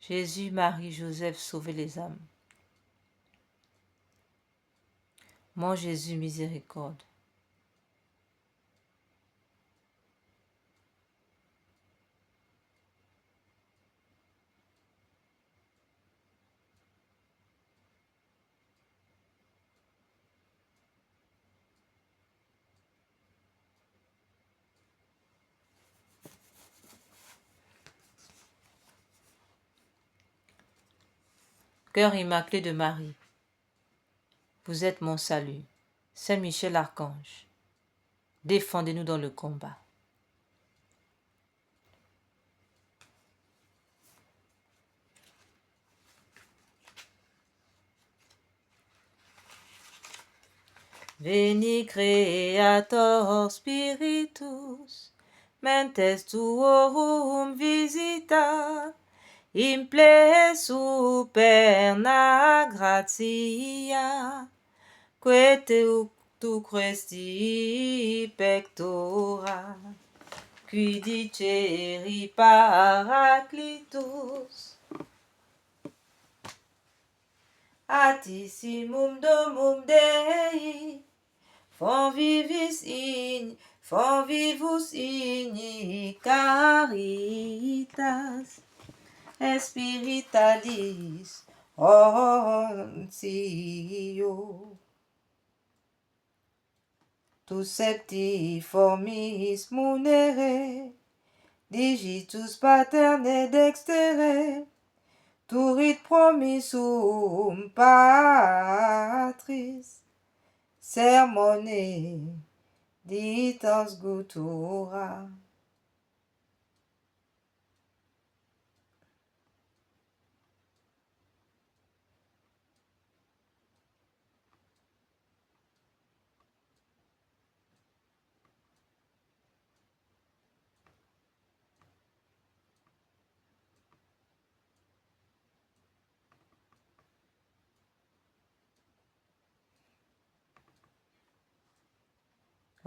Jésus, Marie, Joseph, sauvez les âmes. Mon Jésus, miséricorde. Cœur immaculé de Marie, vous êtes mon salut. Saint Michel Archange, défendez-nous dans le combat. Veni Creator Spiritus, mentes tuorum visita, imple superna gratia, quae tu questi pectora, qui diceri Paraclitus, atissimum domum Dei, Fonvivus igni caritas, espiritualis ontio. Tu septiformis munere, digitus paterne dextere, turit promissum patris, sermone ditans gutura.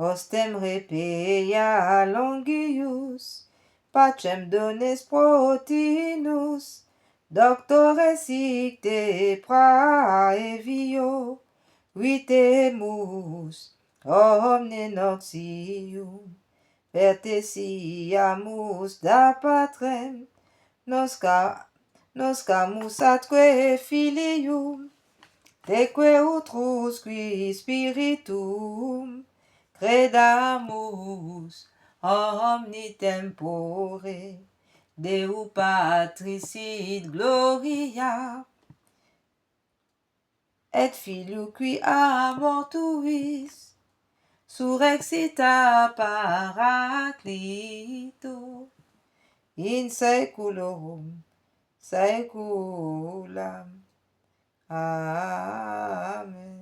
Ostem repea longius, pacem dones protinus, doctores icte praevio, vitemus omne noxium, pertesiamus da patrem, noscamus atque filium, teque utrusqui spiritum, credamus omnitempore, Deu Patricid Gloria, et Filio qui a mortuis, surrexita Paraclito, in saeculorum saeculam. Amen.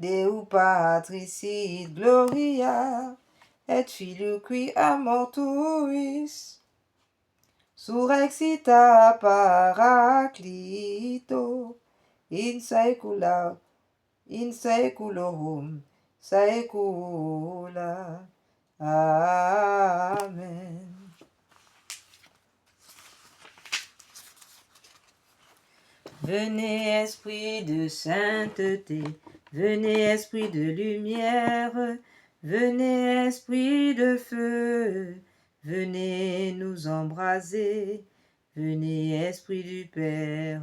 Deu Patricid Gloria, et Filio qui a mortuis, surrexita Paraclito, in saeculorum saecula. Amen. Venez esprit de sainteté, venez esprit de lumière, venez esprit de feu, venez nous embraser, venez esprit du Père.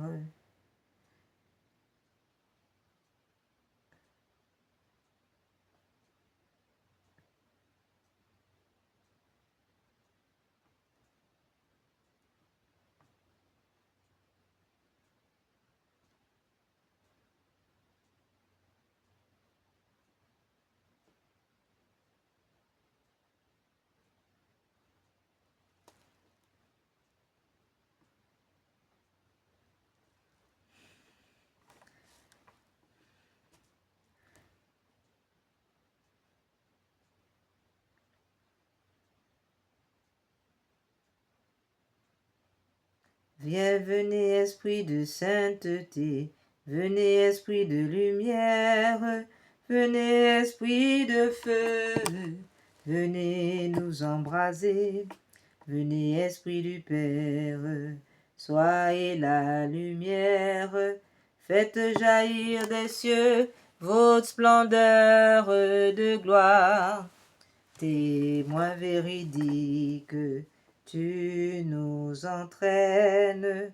Viens, venez, esprit de sainteté, venez, esprit de lumière, venez, esprit de feu, venez nous embraser, venez, esprit du Père, soyez la lumière, faites jaillir des cieux votre splendeur de gloire. Témoin véridique, tu nous entraînes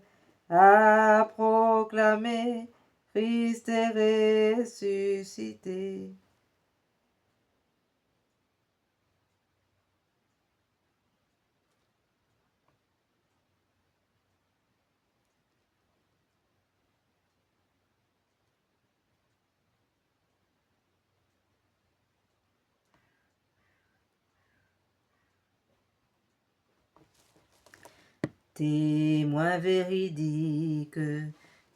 à proclamer Christ est ressuscité. Témoin véridique,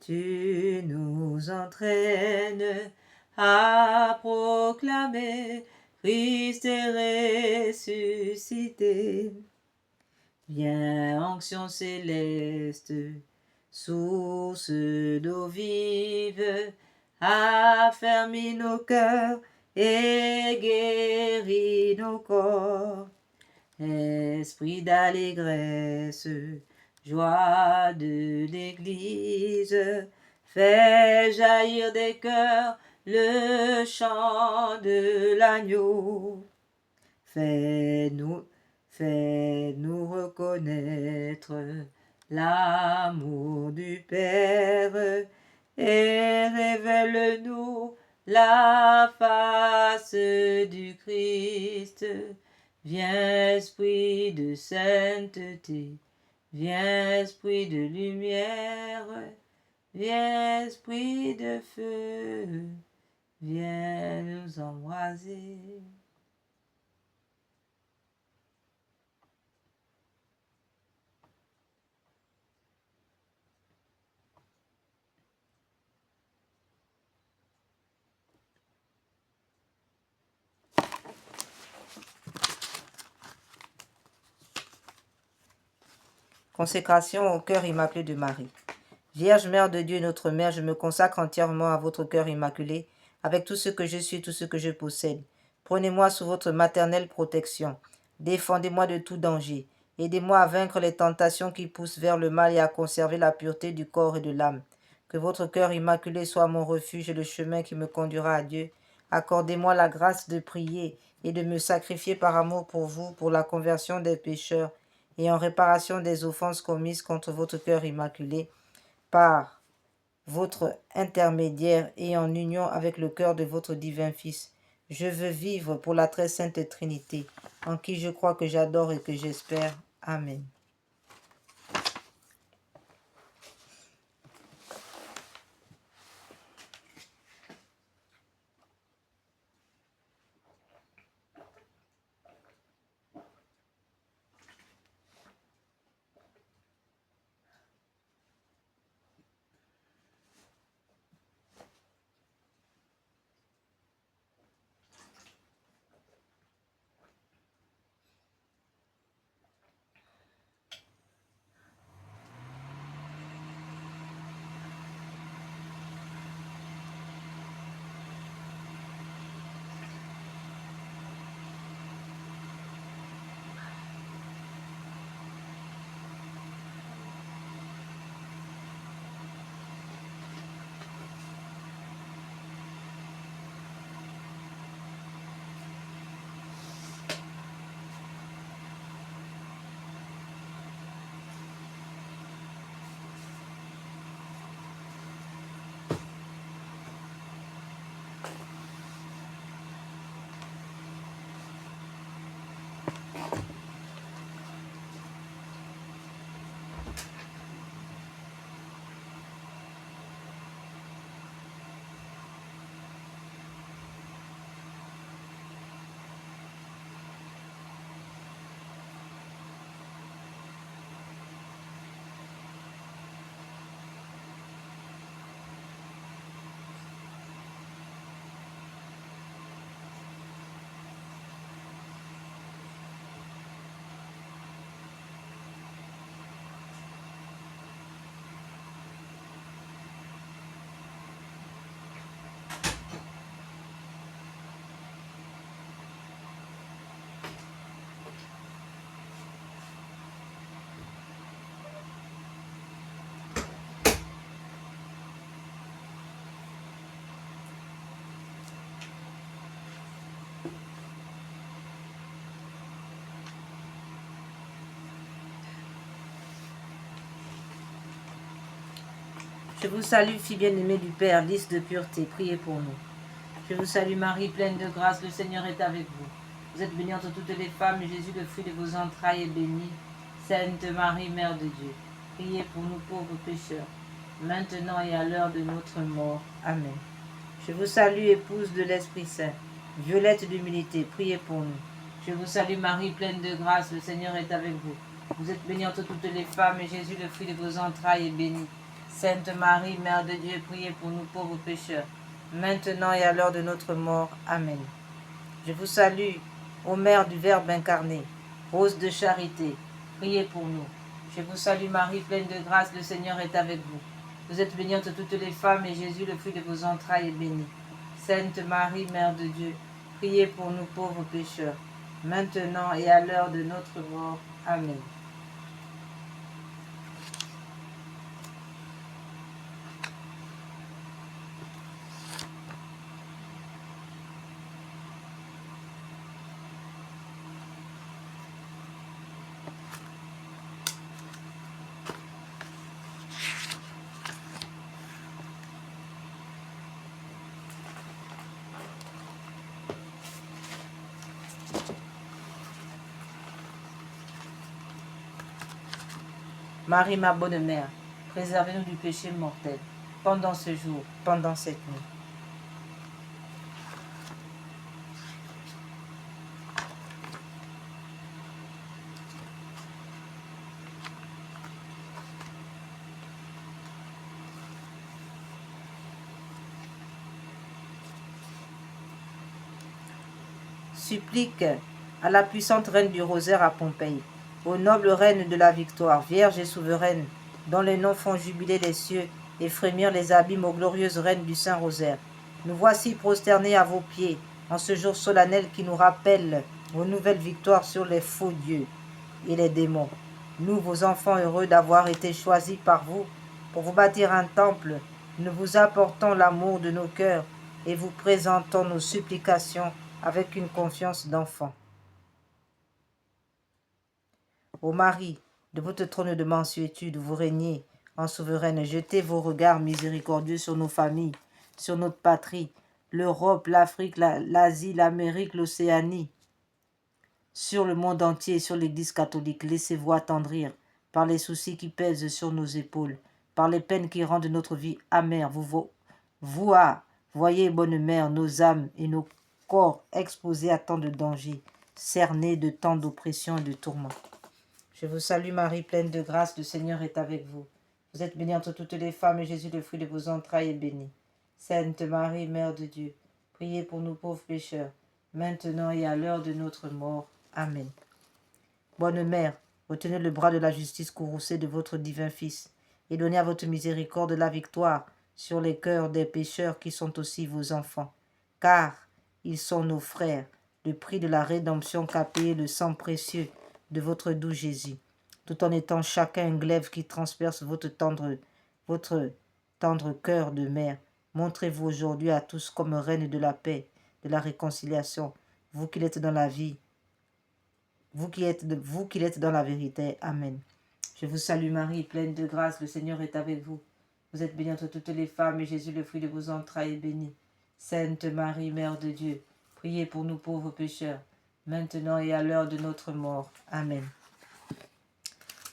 tu nous entraînes à proclamer Christ est ressuscité. Viens, onction céleste, source d'eau vive, affermis nos cœurs et guéris nos corps. Esprit d'allégresse, joie de l'Église, fais jaillir des cœurs le chant de l'agneau. Fais-nous reconnaître l'amour du Père et révèle-nous la face du Christ. Viens, esprit de sainteté, viens, esprit de lumière, viens, esprit de feu, viens nous embraser. Consécration au cœur immaculé de Marie. Vierge Mère de Dieu, notre Mère, je me consacre entièrement à votre cœur immaculé, avec tout ce que je suis, tout ce que je possède. Prenez-moi sous votre maternelle protection. Défendez-moi de tout danger. Aidez-moi à vaincre les tentations qui poussent vers le mal et à conserver la pureté du corps et de l'âme. Que votre cœur immaculé soit mon refuge et le chemin qui me conduira à Dieu. Accordez-moi la grâce de prier et de me sacrifier par amour pour vous, pour la conversion des pécheurs et en réparation des offenses commises contre votre cœur immaculé, par votre intermédiaire et en union avec le cœur de votre divin Fils. Je veux vivre pour la très sainte Trinité, en qui je crois, que j'adore et que j'espère. Amen. Je vous salue, fille bien-aimée du Père, lys de pureté, priez pour nous. Je vous salue Marie, pleine de grâce, le Seigneur est avec vous. Vous êtes bénie entre toutes les femmes, et Jésus, le fruit de vos entrailles, est béni. Sainte Marie, Mère de Dieu, priez pour nous pauvres pécheurs, maintenant et à l'heure de notre mort. Amen. Je vous salue, épouse de l'Esprit Saint, violette d'humilité, priez pour nous. Je vous salue Marie, pleine de grâce, le Seigneur est avec vous. Vous êtes bénie entre toutes les femmes, et Jésus, le fruit de vos entrailles, est béni. Sainte Marie, Mère de Dieu, priez pour nous pauvres pécheurs, maintenant et à l'heure de notre mort. Amen. Je vous salue, ô Mère du Verbe incarné, rose de charité, priez pour nous. Je vous salue Marie, pleine de grâce, le Seigneur est avec vous. Vous êtes bénie entre toutes les femmes, et Jésus, le fruit de vos entrailles, est béni. Sainte Marie, Mère de Dieu, priez pour nous pauvres pécheurs, maintenant et à l'heure de notre mort. Amen. Marie, ma bonne mère, préservez-nous du péché mortel, pendant ce jour, pendant cette nuit. Supplique à la puissante reine du rosaire à Pompéi, aux nobles reines de la victoire, vierge et souveraine, dont les noms font jubiler les cieux et frémir les abîmes aux glorieuses reines du Saint-Rosaire. Nous voici prosternés à vos pieds, en ce jour solennel qui nous rappelle vos nouvelles victoires sur les faux dieux et les démons. Nous, vos enfants heureux d'avoir été choisis par vous pour vous bâtir un temple, nous vous apportons l'amour de nos cœurs et vous présentons nos supplications avec une confiance d'enfant. Ô Marie, de votre trône de mansuétude, vous régnez en souveraine. Jetez vos regards miséricordieux sur nos familles, sur notre patrie, l'Europe, l'Afrique, l'Asie, l'Amérique, l'Océanie, sur le monde entier et sur l'Église catholique. Laissez-vous attendrir par les soucis qui pèsent sur nos épaules, par les peines qui rendent notre vie amère. Voyez, bonne mère, nos âmes et nos corps exposés à tant de dangers, cernés de tant d'oppressions et de tourments. Je vous salue Marie, pleine de grâce, le Seigneur est avec vous. Vous êtes bénie entre toutes les femmes, et Jésus, le fruit de vos entrailles, est béni. Sainte Marie, Mère de Dieu, priez pour nous pauvres pécheurs, maintenant et à l'heure de notre mort. Amen. Bonne mère, retenez le bras de la justice courroucé de votre divin Fils, et donnez à votre miséricorde la victoire sur les cœurs des pécheurs qui sont aussi vos enfants, car ils sont nos frères, le prix de la rédemption qu'a payé le sang précieux de votre doux Jésus, tout en étant chacun un glaive qui transperce votre tendre cœur de mère. Montrez-vous aujourd'hui à tous comme reine de la paix, de la réconciliation, vous qui l'êtes dans la vie, vous qui l'êtes dans la vérité. Amen. Je vous salue Marie, pleine de grâce, le Seigneur est avec vous. Vous êtes bénie entre toutes les femmes, et Jésus, le fruit de vos entrailles, est béni. Sainte Marie, Mère de Dieu, priez pour nous pauvres pécheurs, maintenant et à l'heure de notre mort. Amen.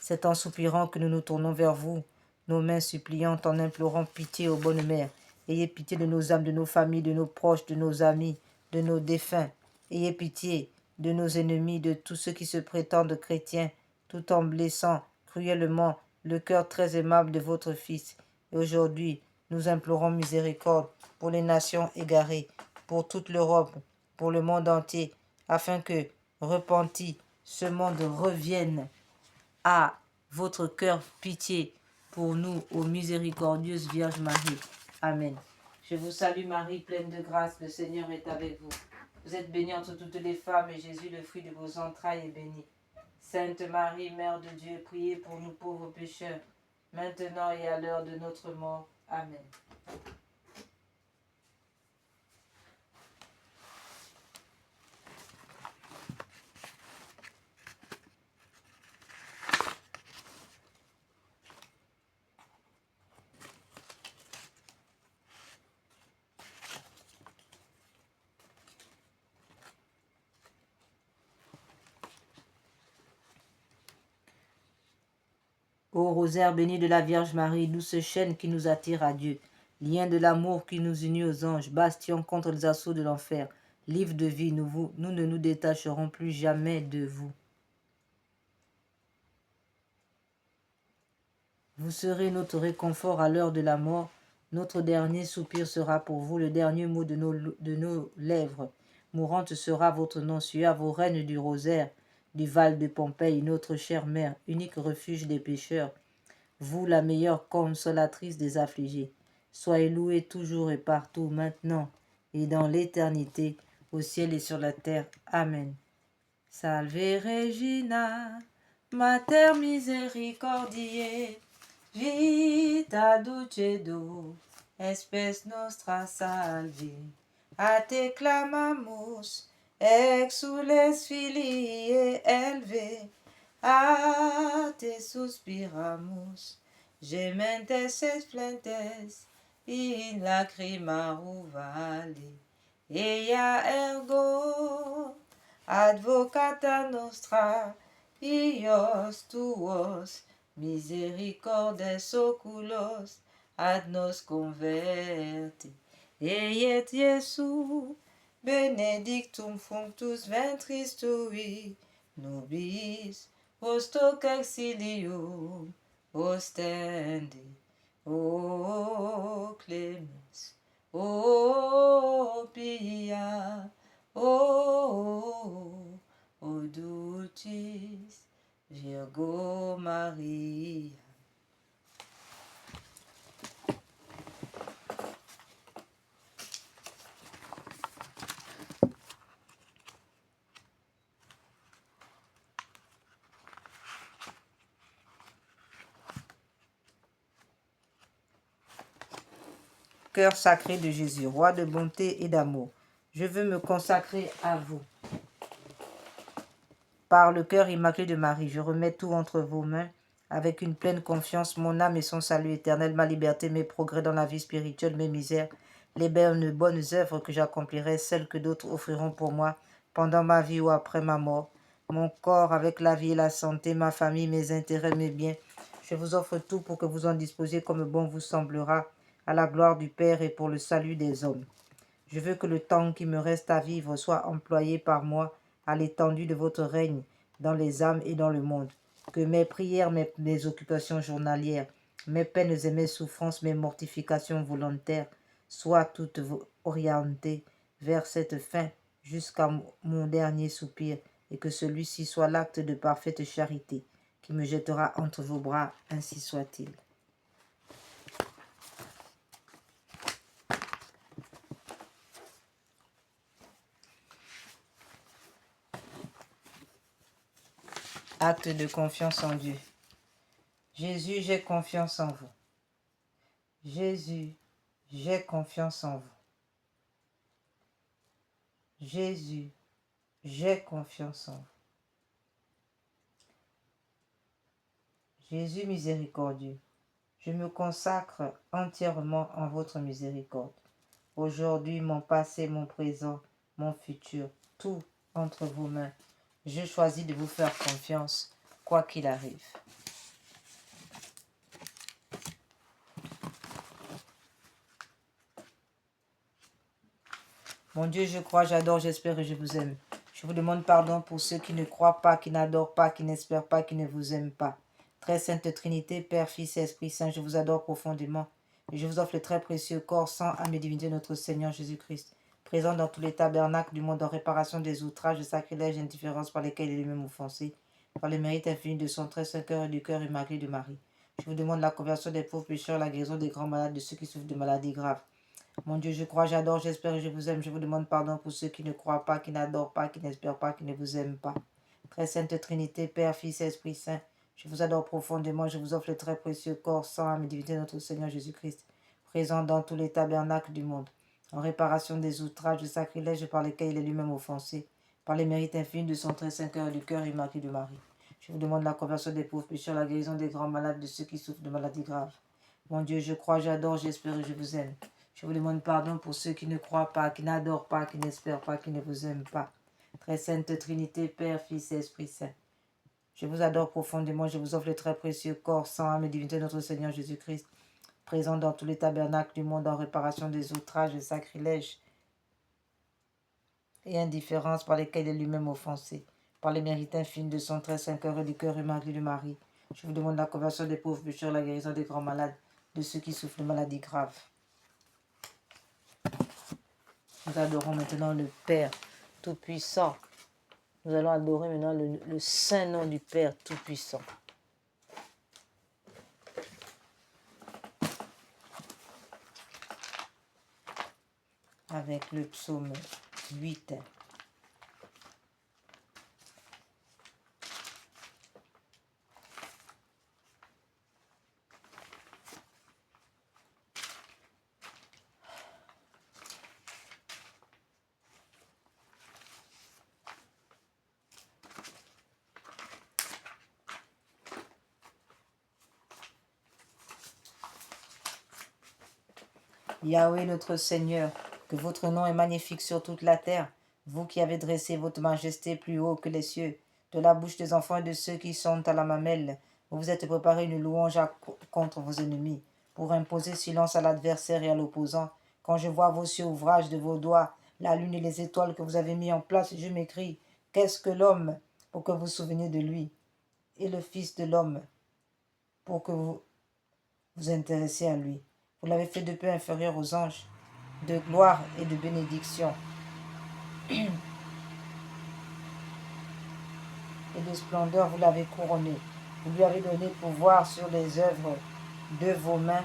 C'est en soupirant que nous nous tournons vers vous, nos mains suppliantes, en implorant pitié aux bonnes mères. Ayez pitié de nos âmes, de nos familles, de nos proches, de nos amis, de nos défunts. Ayez pitié de nos ennemis, de tous ceux qui se prétendent chrétiens, tout en blessant cruellement le cœur très aimable de votre Fils. Et aujourd'hui, nous implorons miséricorde pour les nations égarées, pour toute l'Europe, pour le monde entier, afin que, repenti, ce monde revienne à votre cœur. Pitié pour nous, ô miséricordieuse Vierge Marie. Amen. Je vous salue Marie, pleine de grâce, le Seigneur est avec vous. Vous êtes bénie entre toutes les femmes, et Jésus, le fruit de vos entrailles, est béni. Sainte Marie, Mère de Dieu, priez pour nous pauvres pécheurs, maintenant et à l'heure de notre mort. Amen. Ô rosaire béni de la Vierge Marie, douce chaîne qui nous attire à Dieu, lien de l'amour qui nous unit aux anges, bastion contre les assauts de l'enfer, livre de vie, nous ne nous détacherons plus jamais de vous. Vous serez notre réconfort à l'heure de la mort. Notre dernier soupir sera pour vous le dernier mot de nos lèvres. Mourante sera votre nom, suave aux reines du rosaire, du Val de Pompeille, notre chère mère, unique refuge des pécheurs. Vous, la meilleure consolatrice des affligés. Soyez louée toujours et partout, maintenant et dans l'éternité, au ciel et sur la terre. Amen. Salve Regina, Mater misericordiae, vita dulcedo, espes nostra salve. A te clamamus, exules filii elve, a te suspiramus, gementes et flentes, in lacrimarum vale. Ea ergo advocata nostra, ios tuos, misericordes oculos, ad nos converte. Eiet Iesu, benedictum fructus ventris tui, nobis post hoc exilium ostende. O clemens, o pia, o dulcis Virgo Maria. Cœur sacré de Jésus, roi de bonté et d'amour, je veux me consacrer à vous. Par le cœur immaculé de Marie, je remets tout entre vos mains, avec une pleine confiance, mon âme et son salut éternel, ma liberté, mes progrès dans la vie spirituelle, mes misères, les bonnes œuvres que j'accomplirai, celles que d'autres offriront pour moi pendant ma vie ou après ma mort, mon corps avec la vie et la santé, ma famille, mes intérêts, mes biens. Je vous offre tout pour que vous en disposiez comme bon vous semblera, à la gloire du Père et pour le salut des hommes. Je veux que le temps qui me reste à vivre soit employé par moi à l'étendue de votre règne dans les âmes et dans le monde. Que mes prières, mes occupations journalières, mes peines et mes souffrances, mes mortifications volontaires soient toutes orientées vers cette fin jusqu'à mon dernier soupir, et que celui-ci soit l'acte de parfaite charité qui me jettera entre vos bras, ainsi soit-il. Acte de confiance en Dieu. Jésus, j'ai confiance en vous. Jésus, j'ai confiance en vous. Jésus, j'ai confiance en vous. Jésus miséricordieux, je me consacre entièrement en votre miséricorde. Aujourd'hui, mon passé, mon présent, mon futur, tout entre vos mains. Je choisis de vous faire confiance, quoi qu'il arrive. Mon Dieu, je crois, j'adore, j'espère et je vous aime. Je vous demande pardon pour ceux qui ne croient pas, qui n'adorent pas, qui n'espèrent pas, qui ne vous aiment pas. Très sainte Trinité, Père, Fils et Esprit Saint, je vous adore profondément. Et je vous offre le très précieux corps, sang, âme et divinité de notre Seigneur Jésus-Christ, présent dans tous les tabernacles du monde en réparation des outrages, sacrilèges et indifférences par lesquels il est lui-même offensé, par le mérite infini de son très saint cœur et du cœur immaculé de Marie. Je vous demande la conversion des pauvres pécheurs, la guérison des grands malades, de ceux qui souffrent de maladies graves. Mon Dieu, je crois, j'adore, j'espère et je vous aime. Je vous demande pardon pour ceux qui ne croient pas, qui n'adorent pas, qui n'espèrent pas, qui ne vous aiment pas. Très sainte Trinité, Père, Fils et Esprit Saint, je vous adore profondément. Je vous offre le très précieux corps, sang, âme et divinité de notre Seigneur Jésus-Christ, présent dans tous les tabernacles du monde, en réparation des outrages, des sacrilèges par lesquels il est lui-même offensé, par les mérites infinis de son très saint cœur et du cœur immaculé de Marie. Je vous demande la conversion des pauvres pécheurs, la guérison des grands malades, de ceux qui souffrent de maladies graves. Mon Dieu, je crois, j'adore, j'espère et je vous aime. Je vous demande pardon pour ceux qui ne croient pas, qui n'adorent pas, qui n'espèrent pas, qui ne vous aiment pas. Très sainte Trinité, Père, Fils et Esprit Saint. Je vous adore profondément. Je vous offre le très précieux corps, sang, âme et divinité de notre Seigneur Jésus-Christ, présent dans tous les tabernacles du monde en réparation des outrages, des sacrilèges et indifférences par lesquels il est lui-même offensé, par les mérites infinis de son très saint cœur et du cœur immaculé de Marie. Je vous demande la conversion des pauvres pécheurs, la guérison des grands malades, de ceux qui souffrent de maladies graves. Nous adorons maintenant le Père Tout-Puissant. Nous allons adorer maintenant le saint nom du Père Tout-Puissant. Avec le psaume 8. Yahweh notre Seigneur, que votre nom est magnifique sur toute la terre, vous qui avez dressé votre majesté plus haut que les cieux, de la bouche des enfants et de ceux qui sont à la mamelle, vous vous êtes préparé une louange contre vos ennemis, pour imposer silence à l'adversaire et à l'opposant. Quand je vois vos cieux ouvrages de vos doigts, la lune et les étoiles que vous avez mis en place, je m'écrie, qu'est-ce que l'homme pour que vous vous souveniez de lui, et le Fils de l'homme pour que vous vous intéressiez à lui. Vous l'avez fait de peu inférieur aux anges, de gloire et de bénédiction, et de splendeur vous l'avez couronné. Vous lui avez donné pouvoir sur les œuvres de vos mains.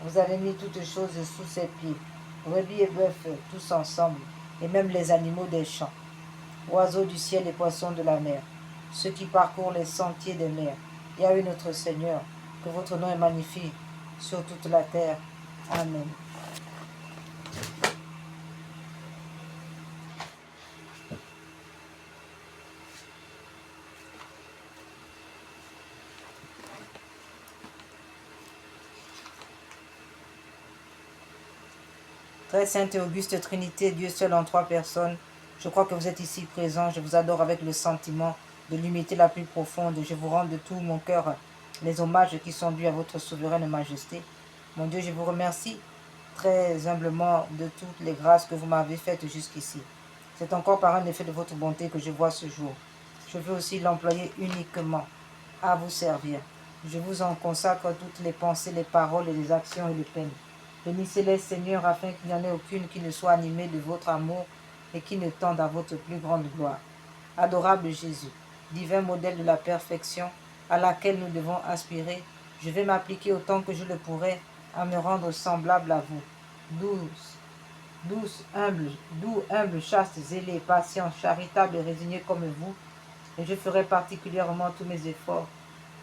Vous avez mis toutes choses sous ses pieds, brebis et bœufs tous ensemble, et même les animaux des champs, oiseaux du ciel et poissons de la mer, ceux qui parcourent les sentiers des mers. Yahweh notre Seigneur, que votre nom est magnifique sur toute la terre. Amen. Très sainte et auguste Trinité, Dieu seul en trois personnes, je crois que vous êtes ici présent. Je vous adore avec le sentiment de l'humilité la plus profonde. Je vous rends de tout mon cœur les hommages qui sont dus à votre souveraine majesté. Mon Dieu, je vous remercie très humblement de toutes les grâces que vous m'avez faites jusqu'ici. C'est encore par un effet de votre bonté que je vois ce jour. Je veux aussi l'employer uniquement à vous servir. Je vous en consacre toutes les pensées, les paroles et les actions et les peines. Bénissez-les, Seigneur, afin qu'il n'y en ait aucune qui ne soit animée de votre amour et qui ne tende à votre plus grande gloire. Adorable Jésus, divin modèle de la perfection à laquelle nous devons aspirer, je vais m'appliquer autant que je le pourrai à me rendre semblable à vous. Doux, humble, chaste, zélé, patient, charitable et résigné comme vous, et je ferai particulièrement tous mes efforts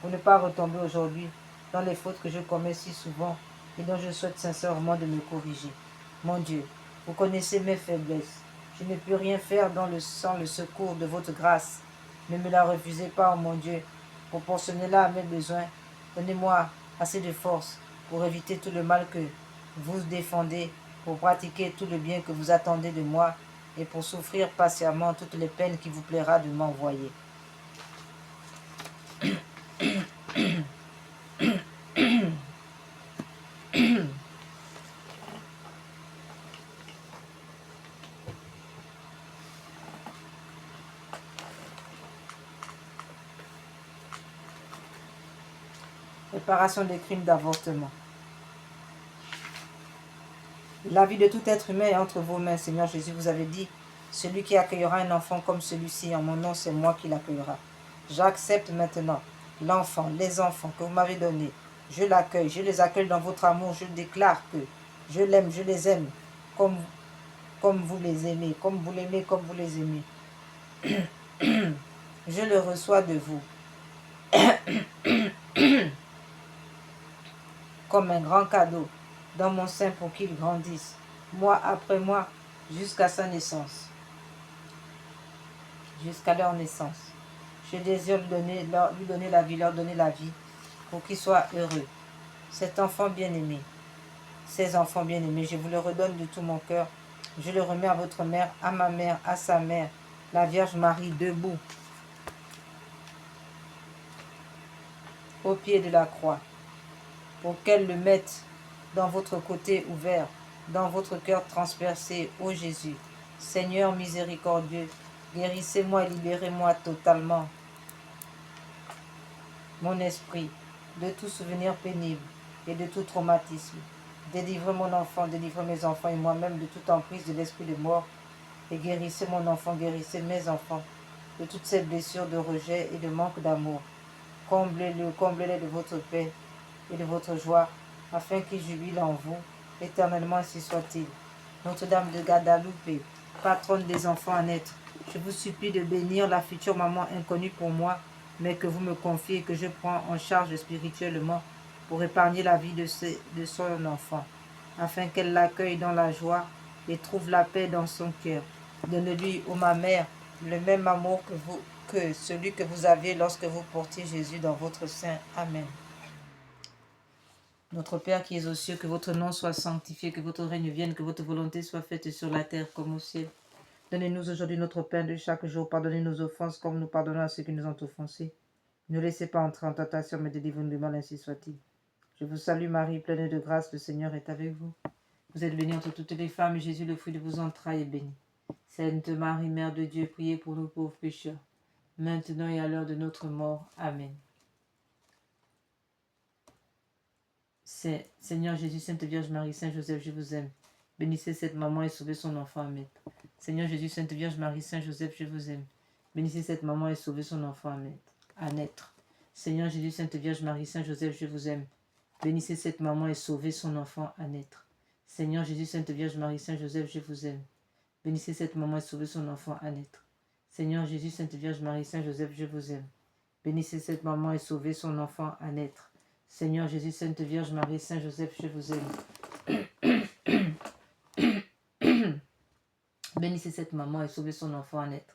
pour ne pas retomber aujourd'hui dans les fautes que je commets si souvent et dont je souhaite sincèrement de me corriger. Mon Dieu, vous connaissez mes faiblesses. Je ne peux rien faire sans le secours de votre grâce. Ne me la refusez pas, oh mon Dieu. Proportionnez-la à mes besoins. Donnez-moi assez de force pour éviter tout le mal que vous défendez, pour pratiquer tout le bien que vous attendez de moi et pour souffrir patiemment toutes les peines qui vous plaira de m'envoyer. Réparation des crimes d'avortement. La vie de tout être humain est entre vos mains, Seigneur Jésus. Vous avez dit, celui qui accueillera un enfant comme celui-ci en mon nom, c'est moi qui l'accueillera. J'accepte maintenant l'enfant, les enfants que vous m'avez donnés. Je l'accueille, je les accueille dans votre amour. Je déclare que je l'aime, je les aime comme vous les aimez, comme vous l'aimez, comme vous les aimez. Je le reçois de vous comme un grand cadeau dans mon sein pour qu'il grandisse, mois après mois, jusqu'à sa naissance, jusqu'à leur naissance. Je désire lui donner la vie, leur donner la vie, pour qu'il soit heureux. Cet enfant bien-aimé, ces enfants bien-aimés, je vous le redonne de tout mon cœur. Je le remets à votre mère, à ma mère, à sa mère, la Vierge Marie, debout. au pied de la croix, pour qu'elle le mette dans votre côté ouvert, dans votre cœur transpercé, ô Jésus. Seigneur miséricordieux, guérissez-moi et libérez-moi totalement, mon esprit, de tout souvenir pénible et de tout traumatisme. Délivrez mon enfant, délivrez mes enfants et moi-même de toute emprise de l'esprit de mort. Et guérissez mon enfant, guérissez mes enfants de toutes ces blessures de rejet et de manque d'amour. Comblez-le, comblez-les de votre paix et de votre joie, afin qu'ils jubilent en vous. Éternellement, ainsi soit-il. Notre-Dame de Guadalupe, patronne des enfants à naître, je vous supplie de bénir la future maman inconnue pour moi, mais que vous me confiez et que je prends en charge spirituellement pour épargner la vie de son enfant, afin qu'elle l'accueille dans la joie et trouve la paix dans son cœur. Donne-lui, ô ma mère, le même amour que celui que vous aviez lorsque vous portiez Jésus dans votre sein. Amen. Notre Père qui es aux cieux, que votre nom soit sanctifié, que votre règne vienne, que votre volonté soit faite sur la terre comme au ciel. Donnez-nous aujourd'hui notre pain de chaque jour. Pardonnez nos offenses comme nous pardonnons à ceux qui nous ont offensés. Ne laissez pas entrer en tentation, mais délivrez-nous du mal, ainsi soit-il. Je vous salue Marie, pleine de grâce, le Seigneur est avec vous. Vous êtes bénie entre toutes les femmes, et Jésus, le fruit de vos entrailles, est béni. Sainte Marie, Mère de Dieu, priez pour nous pauvres pécheurs, maintenant et à l'heure de notre mort. Amen. Seigneur Jésus, Sainte Vierge Marie, Saint Joseph, je vous aime. Bénissez cette maman et sauvez son enfant. Amen. Seigneur Jésus, Sainte Vierge Marie, Saint Joseph, je vous aime. Bénissez cette maman et sauvez son enfant à naître. Seigneur Jésus, Sainte Vierge Marie, Saint Joseph, je vous aime. Bénissez cette maman et sauvez son enfant à naître. Seigneur Jésus, Sainte Vierge Marie, Saint Joseph, je vous aime. Bénissez cette maman et sauvez son enfant à naître. Seigneur Jésus, Sainte Vierge Marie, Saint Joseph, je vous aime. Bénissez cette maman et sauvez son enfant à naître. Seigneur Jésus, Sainte Vierge Marie, Saint Joseph, je vous aime. Bénissez cette maman et sauvez son enfant à naître.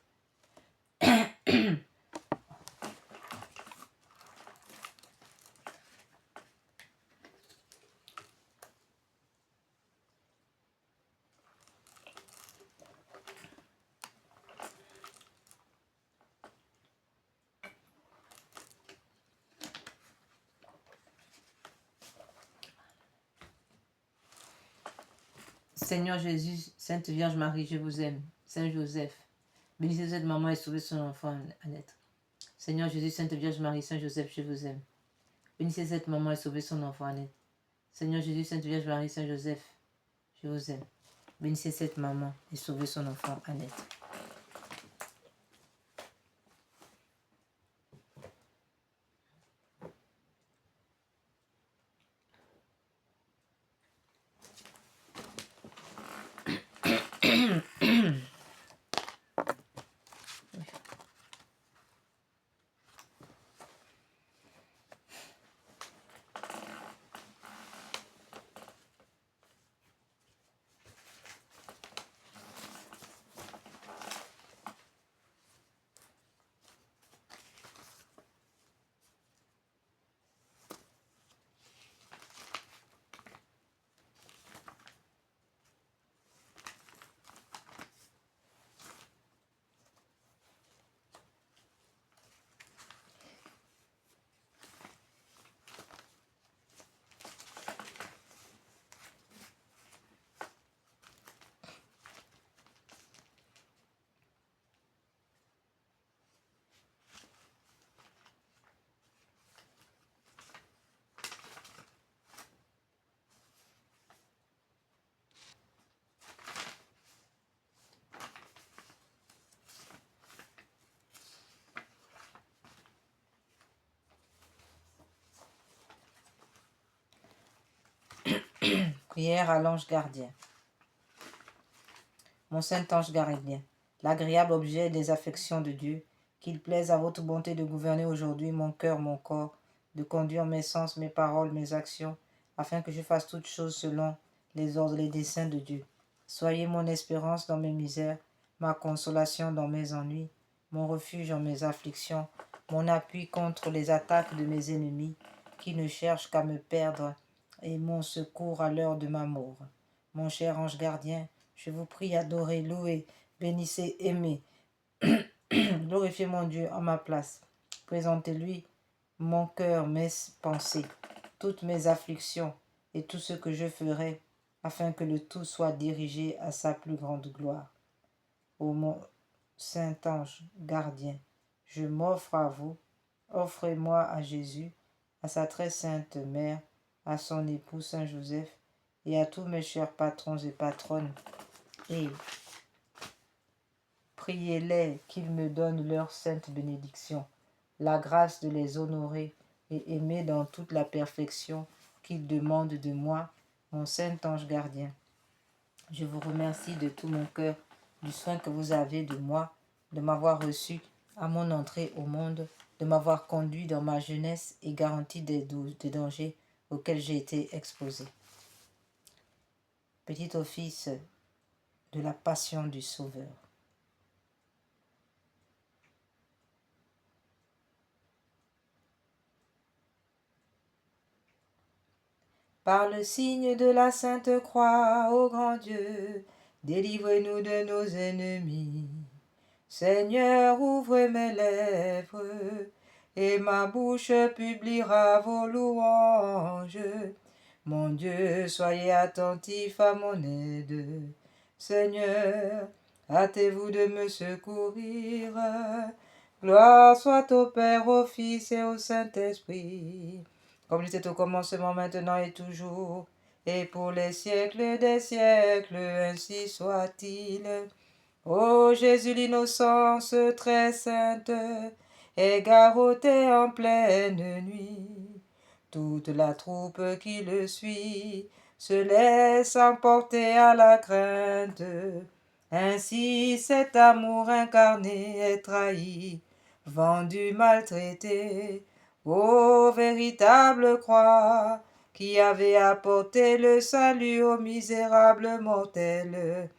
Seigneur Jésus, Sainte Vierge Marie, je vous aime. Saint Joseph, bénissez cette maman et sauvez son enfant à naître. Seigneur Jésus, Sainte Vierge Marie, Saint Joseph, je vous aime. Bénissez cette maman et sauvez son enfant à naître. Seigneur Jésus, Sainte Vierge Marie, Saint Joseph, je vous aime. Bénissez cette maman et sauvez son enfant à naître. Prière à l'ange gardien. Mon saint ange gardien, l'agréable objet des affections de Dieu, qu'il plaise à votre bonté de gouverner aujourd'hui mon cœur, mon corps, de conduire mes sens, mes paroles, mes actions, afin que je fasse toutes choses selon les ordres et les desseins de Dieu. Soyez mon espérance dans mes misères, ma consolation dans mes ennuis, mon refuge en mes afflictions, mon appui contre les attaques de mes ennemis, qui ne cherchent qu'à me perdre, et mon secours à l'heure de ma mort. Mon cher ange gardien, je vous prie, adorez, louez, bénissez, aimez. Glorifiez mon Dieu en ma place. Présentez-lui mon cœur, mes pensées, toutes mes afflictions et tout ce que je ferai, afin que le tout soit dirigé à sa plus grande gloire. Ô mon saint ange gardien, je m'offre à vous, offrez-moi à Jésus, à sa très sainte mère, à son époux Saint Joseph, et à tous mes chers patrons et patronnes, et priez-les qu'ils me donnent leur sainte bénédiction, la grâce de les honorer et aimer dans toute la perfection qu'ils demandent de moi, mon saint ange gardien. Je vous remercie de tout mon cœur du soin que vous avez de moi, de m'avoir reçu à mon entrée au monde, de m'avoir conduit dans ma jeunesse et garanti des dangers auxquels j'ai été exposé. Petit office de la passion du Sauveur. Par le signe de la Sainte Croix, ô grand Dieu, délivrez-nous de nos ennemis. Seigneur, ouvre mes lèvres, et ma bouche publiera vos louanges. Mon Dieu, soyez attentif à mon aide. Seigneur, hâtez-vous de me secourir. Gloire soit au Père, au Fils et au Saint-Esprit, comme il était au commencement, maintenant et toujours, et pour les siècles des siècles, ainsi soit-il. Ô Jésus, l'innocence très sainte est garrottée en pleine nuit. Toute la troupe qui le suit se laisse emporter à la crainte. Ainsi cet amour incarné est trahi, vendu, maltraité. Ô véritable croix, qui avait apporté le salut aux misérables mortels,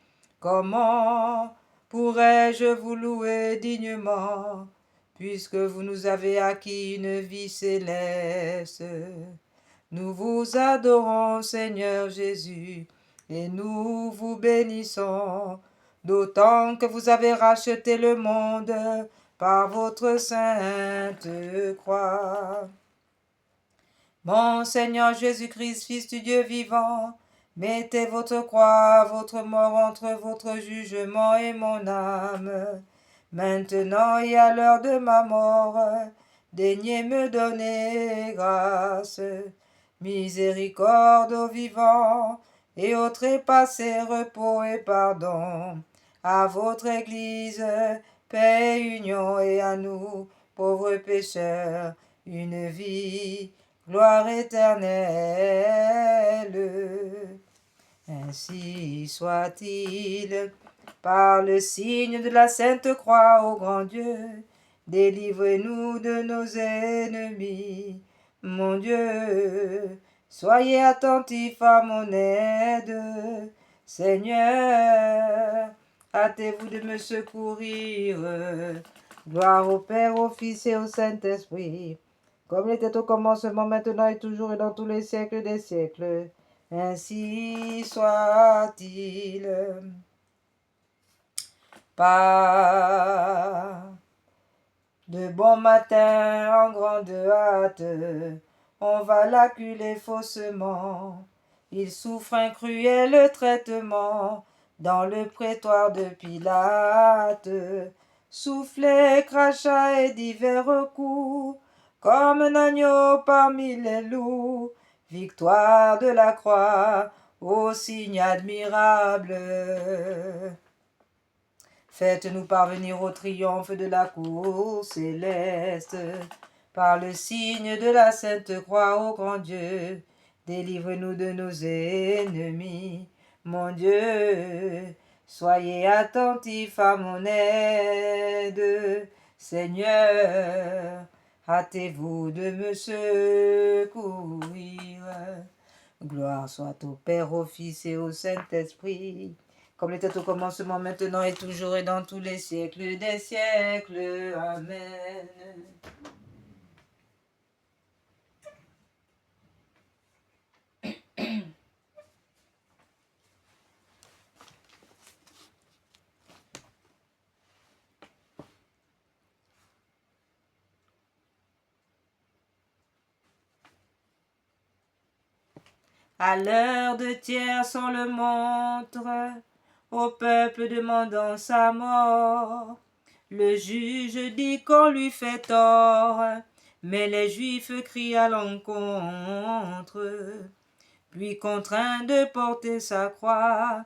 comment pourrais-je vous louer dignement, puisque vous nous avez acquis une vie céleste? Nous vous adorons, Seigneur Jésus, et nous vous bénissons, d'autant que vous avez racheté le monde par votre sainte croix. Mon Seigneur Jésus-Christ, Fils du Dieu vivant, mettez votre croix, votre mort entre votre jugement et mon âme. Maintenant et à l'heure de ma mort, daignez me donner grâce. Miséricorde aux vivants et aux trépassés, repos et pardon. À votre Église, paix, union, et à nous, pauvres pécheurs, une vie, gloire éternelle. Ainsi soit-il. Par le signe de la Sainte Croix, ô grand Dieu, délivrez-nous de nos ennemis. Mon Dieu, soyez attentif à mon aide. Seigneur, hâtez-vous de me secourir. Gloire au Père, au Fils et au Saint-Esprit, comme il était au commencement, maintenant et toujours et dans tous les siècles des siècles. Ainsi soit-il. Par de bon matin, en grande hâte, on va l'acculer faussement. Il souffre un cruel traitement dans le prétoire de Pilate. Soufflet, crachats et divers coups, comme un agneau parmi les loups. Victoire de la croix, ô signe admirable. Faites-nous parvenir au triomphe de la cour céleste. Par le signe de la Sainte Croix, ô grand Dieu, délivre-nous de nos ennemis. Mon Dieu, soyez attentifs à mon aide. Seigneur, hâtez-vous de me secourir. Gloire soit au Père, au Fils et au Saint-Esprit, comme il était au commencement, maintenant et toujours et dans tous les siècles des siècles. Amen. À l'heure de tierce, on le montre au peuple demandant sa mort. Le juge dit qu'on lui fait tort, mais les Juifs crient à l'encontre. Puis contraint de porter sa croix,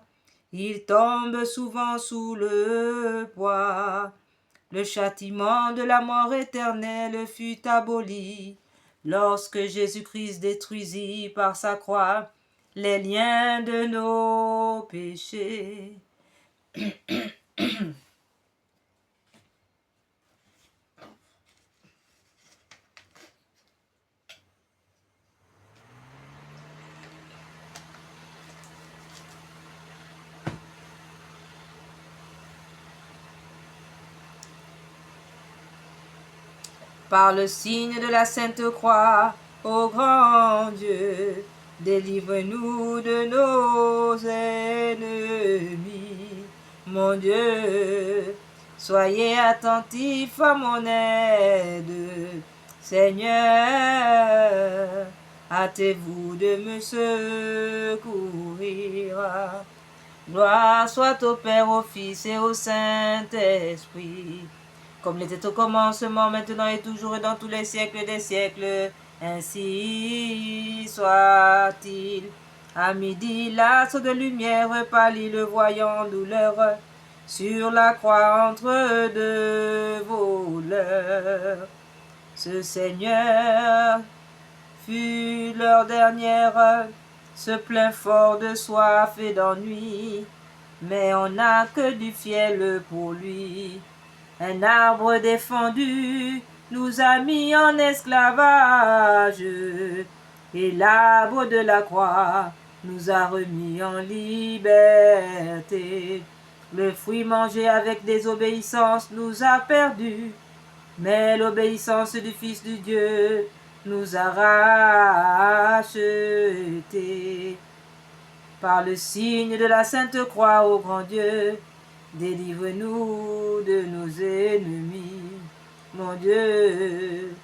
il tombe souvent sous le poids. Le châtiment de la mort éternelle fut aboli lorsque Jésus-Christ détruisit par sa croix les liens de nos péchés. Par le signe de la Sainte Croix, ô grand Dieu, délivre-nous de nos ennemis. Mon Dieu, soyez attentifs à mon aide. Seigneur, hâtez-vous de me secourir. Gloire soit au Père, au Fils et au Saint-Esprit, comme il était au commencement, maintenant et toujours et dans tous les siècles des siècles. Ainsi soit-il. À midi, l'astre de lumière pâlit, le voyant douleur sur la croix entre deux voleurs. Ce Seigneur fut leur dernière heure, se plaint fort de soif et d'ennui, mais on n'a que du fiel pour lui. Un arbre défendu nous a mis en esclavage, et l'arbre de la croix nous a remis en liberté. Le fruit mangé avec désobéissance nous a perdus, mais l'obéissance du Fils de Dieu nous a rachetés. Par le signe de la Sainte Croix, ô grand Dieu, délivre-nous de nos ennemis. Mon Dieu,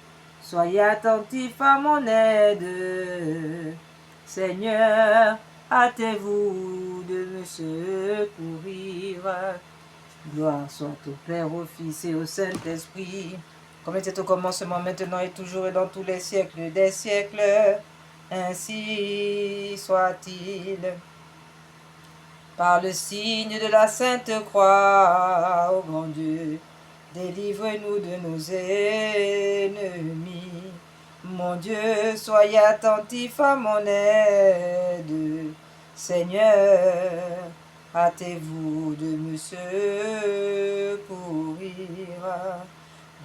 soyez attentifs à mon aide. Seigneur, hâtez-vous de me secourir. Gloire soit au Père, au Fils et au Saint-Esprit, comme était au commencement, maintenant et toujours et dans tous les siècles des siècles. Ainsi soit-il. Par le signe de la Sainte Croix, ô grand Dieu, délivre-nous de nos ennemis. Mon Dieu, soyez attentifs à mon aide. Seigneur, hâtez-vous de me secourir.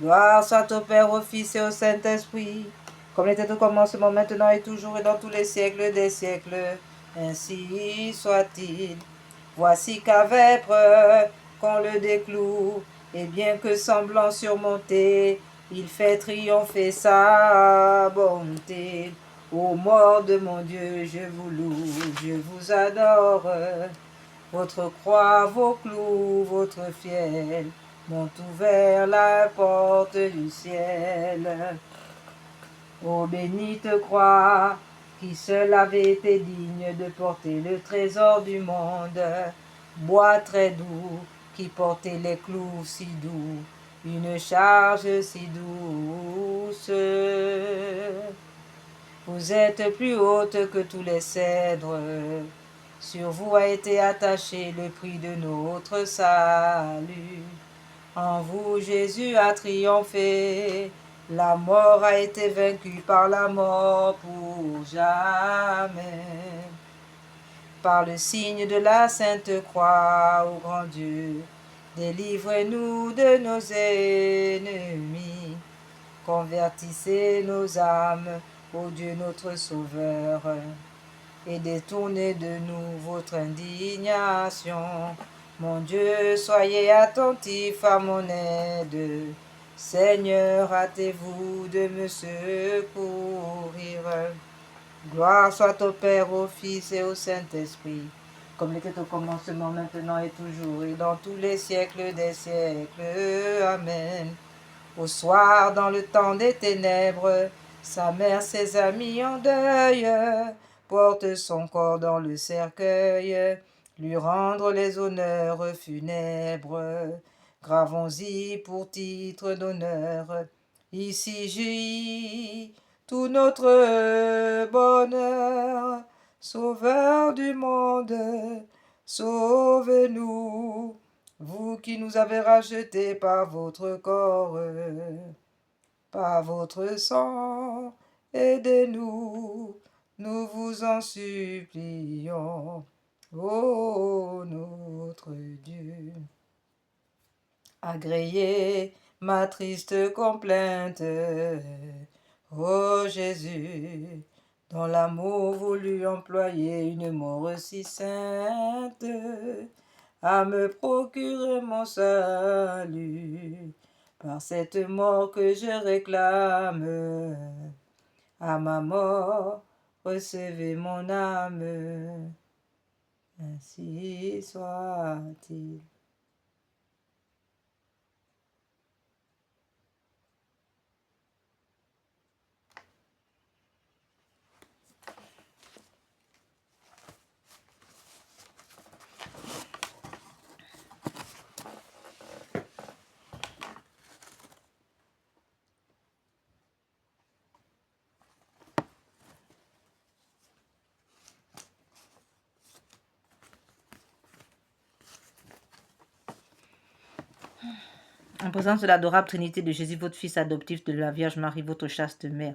Gloire soit au Père, au Fils et au Saint-Esprit, comme il était au commencement, maintenant et toujours et dans tous les siècles des siècles. Ainsi soit-il. Voici qu'à vêpres qu'on le décloue, et bien que semblant surmonter, il fait triompher sa bonté. Ô mort de mon Dieu, je vous loue, je vous adore. Votre croix, vos clous, votre fiel m'ont ouvert la porte du ciel. Ô bénite croix, qui seul avait été digne de porter le trésor du monde, bois très doux, qui portait les clous si doux, une charge si douce. Vous êtes plus haute que tous les cèdres, sur vous a été attaché le prix de notre salut. En vous, Jésus a triomphé, la mort a été vaincue par la mort pour jamais. Par le signe de la Sainte Croix, ô grand Dieu, délivre-nous de nos ennemis. Convertissez nos âmes, ô Dieu notre Sauveur, et détournez de nous votre indignation. Mon Dieu, soyez attentifs à mon aide. Seigneur, hâtez-vous de me secourir. Gloire soit au Père, au Fils et au Saint-Esprit, comme il était au commencement, maintenant et toujours, et dans tous les siècles des siècles. Amen. Au soir, dans le temps des ténèbres, sa mère, ses amis en deuil, porte son corps dans le cercueil, lui rendre les honneurs funèbres. Gravons-y pour titre d'honneur, ici gît tout notre bonheur. Sauveur du monde, sauvez-nous, vous qui nous avez rachetés par votre corps, par votre sang, aidez-nous, nous vous en supplions, ô notre Dieu. Agréez ma triste complainte, ô Jésus, dont l'amour voulut employer une mort si sainte, à me procurer mon salut. Par cette mort que je réclame, à ma mort, recevez mon âme. Ainsi soit-il. En présence de l'adorable Trinité de Jésus, votre Fils adoptif, de la Vierge Marie, votre chaste mère,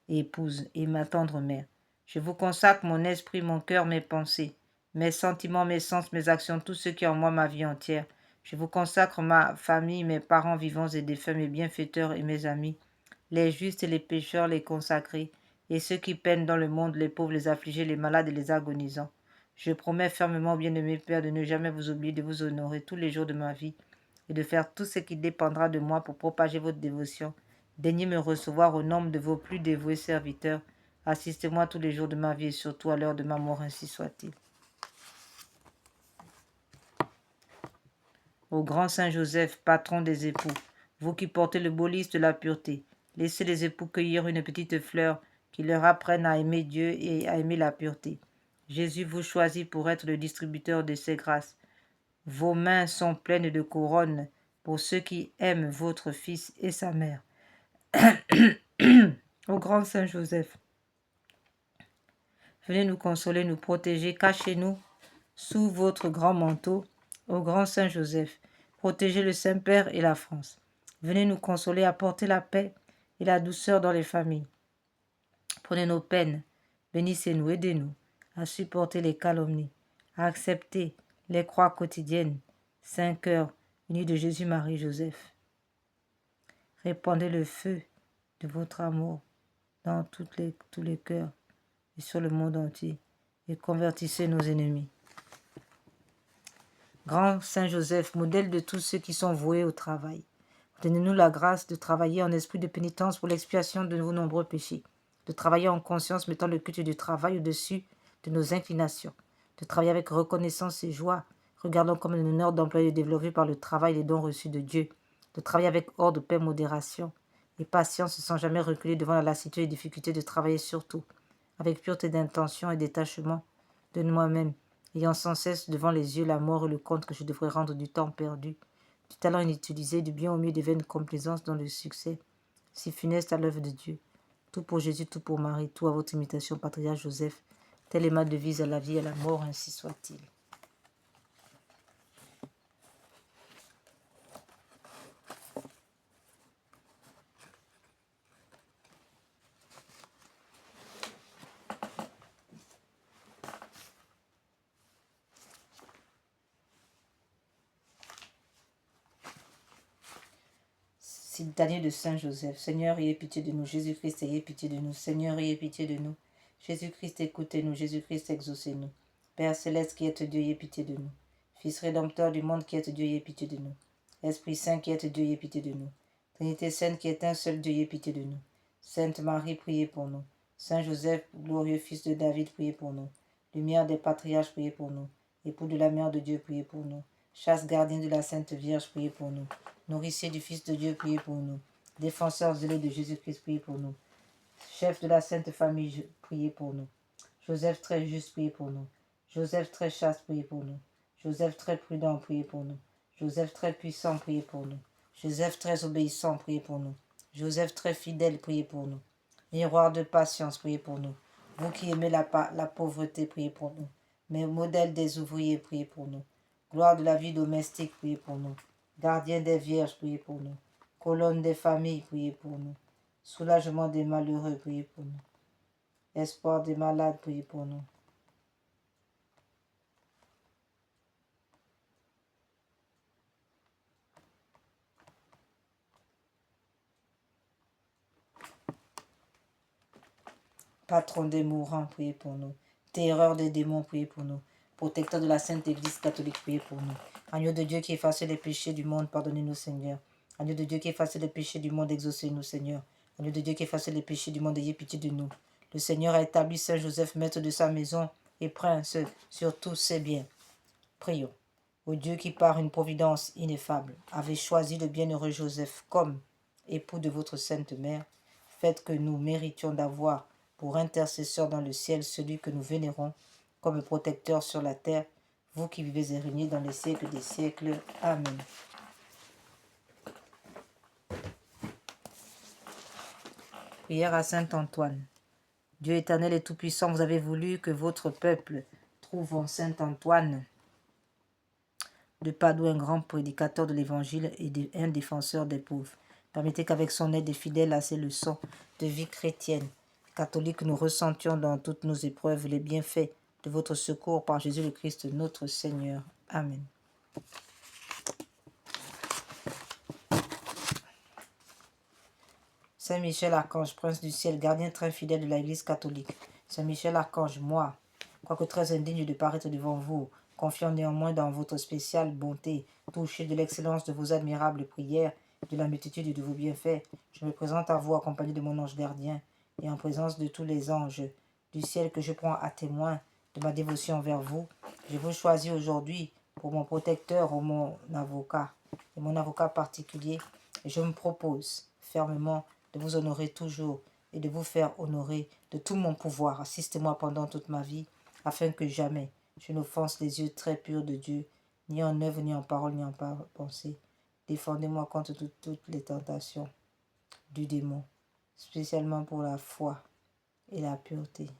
épouse et ma tendre mère, je vous consacre mon esprit, mon cœur, mes pensées, mes sentiments, mes sens, mes actions, tout ce qui est en moi, ma vie entière. Je vous consacre ma famille, mes parents vivants et défunts, mes bienfaiteurs et mes amis, les justes et les pécheurs, les consacrés, et ceux qui peinent dans le monde, les pauvres, les affligés, les malades et les agonisants. Je promets fermement, bien-aimé Père, de ne jamais vous oublier, de vous honorer tous les jours de ma vie, et de faire tout ce qui dépendra de moi pour propager votre dévotion. Daignez me recevoir au nombre de vos plus dévoués serviteurs. Assistez-moi tous les jours de ma vie et surtout à l'heure de ma mort, ainsi soit-il. Ô grand Saint Joseph, patron des époux, vous qui portez le beau lys de la pureté, laissez les époux cueillir une petite fleur qui leur apprenne à aimer Dieu et à aimer la pureté. Jésus vous choisit pour être le distributeur de ces grâces. Vos mains sont pleines de couronnes pour ceux qui aiment votre Fils et sa mère. Ô grand Saint Joseph, venez nous consoler, nous protéger, cachez-nous sous votre grand manteau. Ô grand Saint Joseph, protégez le Saint-Père et la France. Venez nous consoler, apporter la paix et la douceur dans les familles. Prenez nos peines, bénissez-nous, aidez-nous à supporter les calomnies, à accepter les croix quotidiennes. Saint cœur uni de Jésus, Marie, Joseph. Répandez le feu de votre amour dans tous les cœurs et sur le monde entier, et convertissez nos ennemis. Grand Saint Joseph, modèle de tous ceux qui sont voués au travail, donnez-nous la grâce de travailler en esprit de pénitence pour l'expiation de vos nombreux péchés, de travailler en conscience mettant le culte du travail au-dessus de nos inclinations, de travailler avec reconnaissance et joie, regardant comme un honneur d'employer développé par le travail les dons reçus de Dieu, de travailler avec ordre, paix, modération et patience sans jamais reculer devant la lassitude et les difficultés de travailler surtout, avec pureté d'intention et détachement de moi-même, ayant sans cesse devant les yeux la mort et le compte que je devrais rendre du temps perdu, du talent inutilisé, du bien au milieu des vaines complaisances dans le succès, si funeste à l'œuvre de Dieu. Tout pour Jésus, tout pour Marie, tout à votre imitation, patriarche Joseph. Telle est ma devise à la vie et à la mort, ainsi soit-il. Citadin de Saint Joseph, Seigneur, ayez pitié de nous. Jésus-Christ, ayez pitié de nous. Seigneur, ayez pitié de nous. Jésus-Christ, écoutez-nous. Jésus-Christ, exaucez-nous. Père céleste qui êtes Dieu, ayez pitié de nous. Fils rédempteur du monde qui êtes Dieu, ayez pitié de nous. Esprit Saint qui êtes Dieu, ayez pitié de nous. Trinité Sainte qui est un seul Dieu, ayez pitié de nous. Sainte Marie, priez pour nous. Saint Joseph, glorieux fils de David, priez pour nous. Lumière des patriarches, priez pour nous. Époux de la mère de Dieu, priez pour nous. Chasse gardien de la Sainte Vierge, priez pour nous. Nourricier du Fils de Dieu, priez pour nous. Défenseur zélé de Jésus-Christ, priez pour nous. Chef de la Sainte Famille, priez pour nous. Joseph très juste, priez pour nous. Joseph très chaste, priez pour nous. Joseph très prudent, priez pour nous. Joseph très puissant, priez pour nous. Joseph très obéissant, priez pour nous. Joseph très fidèle, priez pour nous. Miroir de patience, priez pour nous. Vous qui aimez la pauvreté, priez pour nous. Mais modèle des ouvriers, priez pour nous. Gloire de la vie domestique, priez pour nous. Gardien des vierges, priez pour nous. Colonne des familles, priez pour nous. Soulagement des malheureux, priez pour nous. Espoir des malades, priez pour nous. Patron des mourants, priez pour nous. Terreur des démons, priez pour nous. Protecteur de la Sainte Église catholique, priez pour nous. Agneau de Dieu qui efface les péchés du monde, pardonnez-nous, Seigneur. Agneau de Dieu qui efface les péchés du monde, exaucez-nous, Seigneur. Agneau de Dieu qui efface les péchés du monde, ayez pitié de nous. Le Seigneur a établi Saint Joseph, maître de sa maison et prince sur tous ses biens. Prions. Ô Dieu qui, par une providence ineffable, avait choisi le bienheureux Joseph comme époux de votre sainte mère, faites que nous méritions d'avoir pour intercesseur dans le ciel celui que nous vénérons comme protecteur sur la terre, vous qui vivez et régnez dans les siècles des siècles. Amen. Prière à Saint Antoine. Dieu éternel et tout-puissant, vous avez voulu que votre peuple trouve en Saint Antoine de Padoue un grand prédicateur de l'Évangile et un défenseur des pauvres. Permettez qu'avec son aide et fidèle à ses leçons de vie chrétienne, catholique, nous ressentions dans toutes nos épreuves les bienfaits de votre secours par Jésus le Christ notre Seigneur. Amen. Saint Michel Archange, prince du ciel, gardien très fidèle de l'Église catholique. Saint Michel Archange, moi, quoique très indigne de paraître devant vous, confiant néanmoins dans votre spéciale bonté, touché de l'excellence de vos admirables prières, de la multitude de vos bienfaits, je me présente à vous accompagné de mon ange gardien et en présence de tous les anges du ciel que je prends à témoin de ma dévotion envers vous. Je vous choisis aujourd'hui pour mon protecteur ou mon avocat particulier et je me propose fermement de vous honorer toujours et de vous faire honorer de tout mon pouvoir. Assistez-moi pendant toute ma vie, afin que jamais je n'offense les yeux très purs de Dieu, ni en œuvre, ni en parole, ni en pensée. Défendez-moi contre toutes les tentations du démon, spécialement pour la foi et la pureté.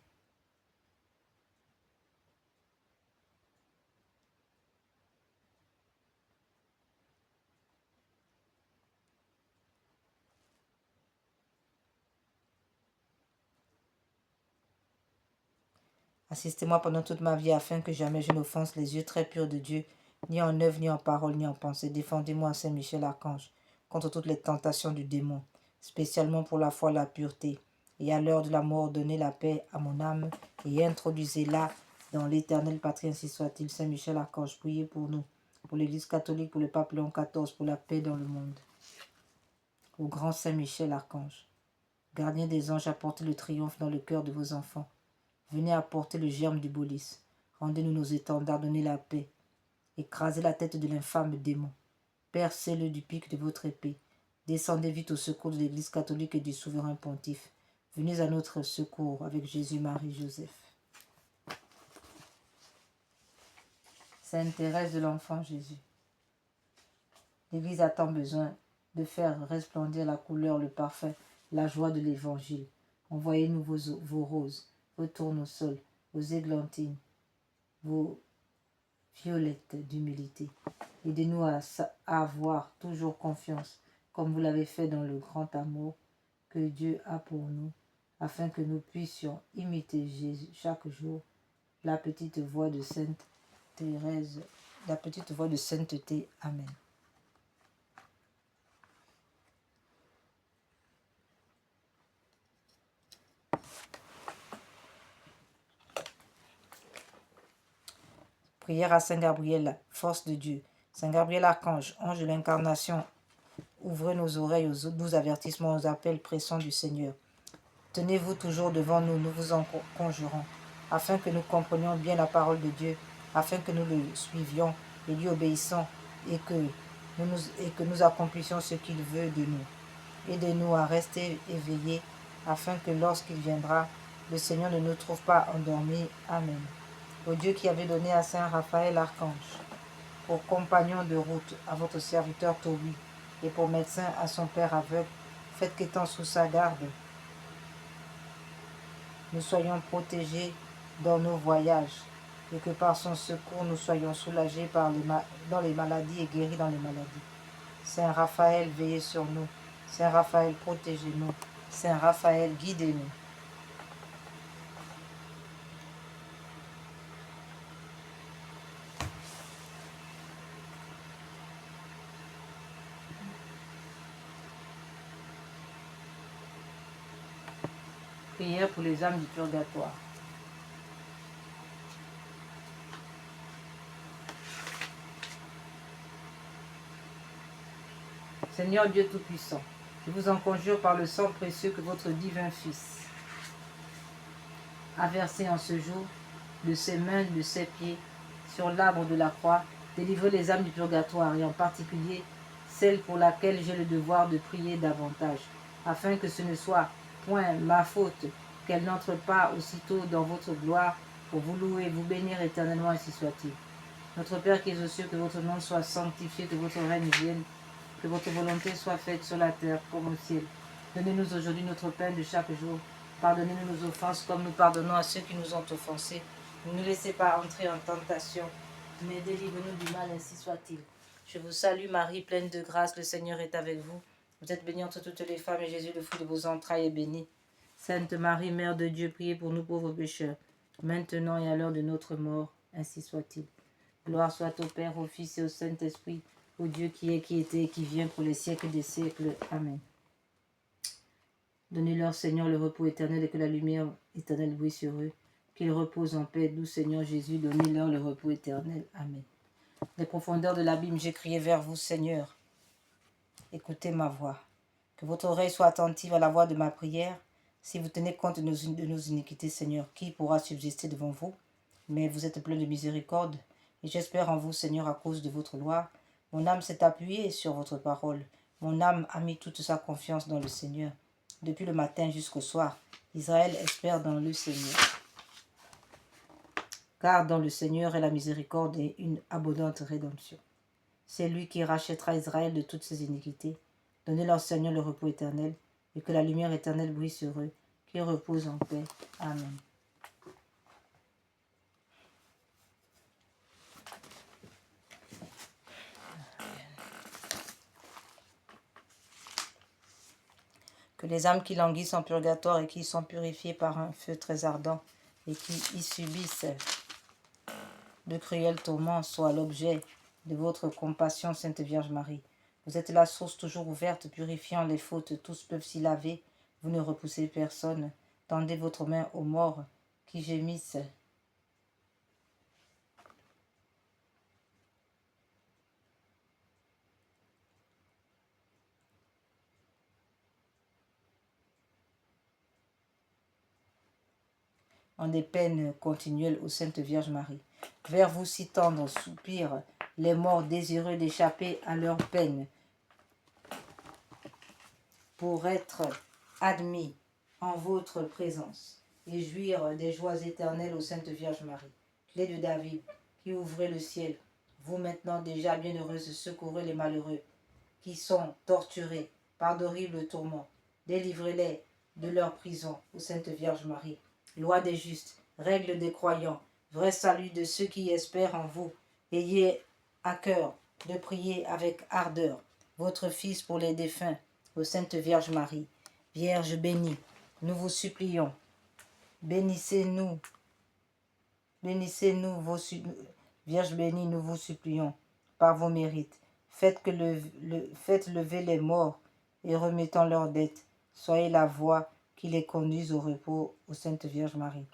Assistez-moi pendant toute ma vie afin que jamais je n'offense les yeux très purs de Dieu, ni en œuvre, ni en parole, ni en pensée. Défendez-moi, Saint Michel Archange, contre toutes les tentations du démon, spécialement pour la foi et la pureté. Et à l'heure de la mort, donnez la paix à mon âme et introduisez-la dans l'éternelle patrie, ainsi soit-il. Saint Michel Archange, priez pour nous, pour l'Église catholique, pour le pape Léon XIV, pour la paix dans le monde. Au grand Saint Michel Archange, gardien des anges, apportez le triomphe dans le cœur de vos enfants. Venez apporter le germe du bolis. Rendez-nous nos étendards, donnez la paix. Écrasez la tête de l'infâme démon. Percez-le du pic de votre épée. Descendez vite au secours de l'Église catholique et du souverain pontife. Venez à notre secours avec Jésus, Marie, Joseph. Sainte Thérèse de l'Enfant Jésus. L'Église a tant besoin de faire resplendir la couleur, le parfum, la joie de l'Évangile. Envoyez-nous vos roses, vos tournesols, vos églantines, vos violettes d'humilité. Aidez-nous à avoir toujours confiance, comme vous l'avez fait dans le grand amour que Dieu a pour nous, afin que nous puissions imiter Jésus chaque jour, la petite voix de Sainte Thérèse, la petite voix de sainteté. Amen. Prière à Saint Gabriel, force de Dieu. Saint Gabriel Archange, ange de l'incarnation, ouvrez nos oreilles aux doux avertissements, aux appels pressants du Seigneur. Tenez-vous toujours devant nous, nous vous en conjurons, afin que nous comprenions bien la parole de Dieu, afin que nous le suivions et lui obéissons, et que nous accomplissions ce qu'il veut de nous. Aidez-nous à rester éveillés, afin que lorsqu'il viendra, le Seigneur ne nous trouve pas endormis. Amen. Ô Dieu qui avez donné à Saint Raphaël l'archange, pour compagnon de route à votre serviteur Tobie, et pour médecin à son père aveugle, faites qu'étant sous sa garde, nous soyons protégés dans nos voyages, et que par son secours nous soyons soulagés dans les maladies et guéris dans les maladies. Saint Raphaël, veillez sur nous. Saint Raphaël, protégez-nous. Saint Raphaël, guidez-nous. Prière pour les âmes du purgatoire. Seigneur Dieu Tout-Puissant, je vous en conjure par le sang précieux que votre divin Fils a versé en ce jour de ses mains, de ses pieds, sur l'arbre de la croix, délivrez les âmes du purgatoire, et en particulier celle pour laquelle j'ai le devoir de prier davantage, afin que ce ne soit point ma faute qu'elle n'entre pas aussitôt dans votre gloire, pour vous louer et vous bénir éternellement, ainsi soit-il. Notre Père qui es aux cieux, que votre nom soit sanctifié, que votre règne vienne, que votre volonté soit faite sur la terre comme au ciel. Donnez-nous aujourd'hui notre pain de chaque jour. Pardonnez-nous nos offenses comme nous pardonnons à ceux qui nous ont offensés. Ne nous laissez pas entrer en tentation, mais délivre-nous du mal, ainsi soit-il. Je vous salue Marie, pleine de grâce, le Seigneur est avec vous. Vous êtes bénie entre toutes les femmes, et Jésus, le fruit de vos entrailles, est béni. Sainte Marie, Mère de Dieu, priez pour nous pauvres pécheurs, maintenant et à l'heure de notre mort, ainsi soit-il. Gloire soit au Père, au Fils et au Saint-Esprit, au Dieu qui est, qui était et qui vient pour les siècles des siècles. Amen. Donnez-leur, Seigneur, le repos éternel, et que la lumière éternelle brille sur eux. Qu'ils reposent en paix, doux Seigneur Jésus, donnez-leur le repos éternel. Amen. Des profondeurs de l'abîme, j'ai crié vers vous, Seigneur. Écoutez ma voix. Que votre oreille soit attentive à la voix de ma prière. Si vous tenez compte de nos iniquités, Seigneur, qui pourra subsister devant vous? Mais vous êtes plein de miséricorde, et j'espère en vous, Seigneur, à cause de votre loi. Mon âme s'est appuyée sur votre parole. Mon âme a mis toute sa confiance dans le Seigneur. Depuis le matin jusqu'au soir, Israël espère dans le Seigneur. Car dans le Seigneur est la miséricorde et une abondante rédemption. C'est lui qui rachètera Israël de toutes ses iniquités. Donnez-leur, Seigneur, le repos éternel, et que la lumière éternelle brille sur eux, qu'ils reposent en paix. Amen. Que les âmes qui languissent en purgatoire et qui sont purifiées par un feu très ardent et qui y subissent de cruels tourments soient l'objet de votre compassion, Sainte Vierge Marie. Vous êtes la source toujours ouverte, purifiant les fautes, tous peuvent s'y laver. Vous ne repoussez personne. Tendez votre main aux morts qui gémissent. En des peines continuelles aux Sainte Vierge Marie. Vers vous si tendres soupirent les morts désireux d'échapper à leurs peines, pour être admis en votre présence et jouir des joies éternelles aux Sainte Vierge Marie. Clé de David, qui ouvrez le ciel, vous maintenant déjà bienheureuse, secourez les malheureux qui sont torturés par d'horribles tourments. Délivrez-les de leur prison, ô Sainte Vierge Marie. Loi des justes, règle des croyants, vrai salut de ceux qui espèrent en vous. Ayez à cœur de prier avec ardeur votre Fils pour les défunts, ô Sainte Vierge Marie. Vierge bénie, nous vous supplions. Bénissez-nous, Vierge bénie, nous vous supplions, par vos mérites. Faites lever les morts et remettant leurs dettes. Soyez la voie qui les conduise au repos, ô Sainte Vierge Marie.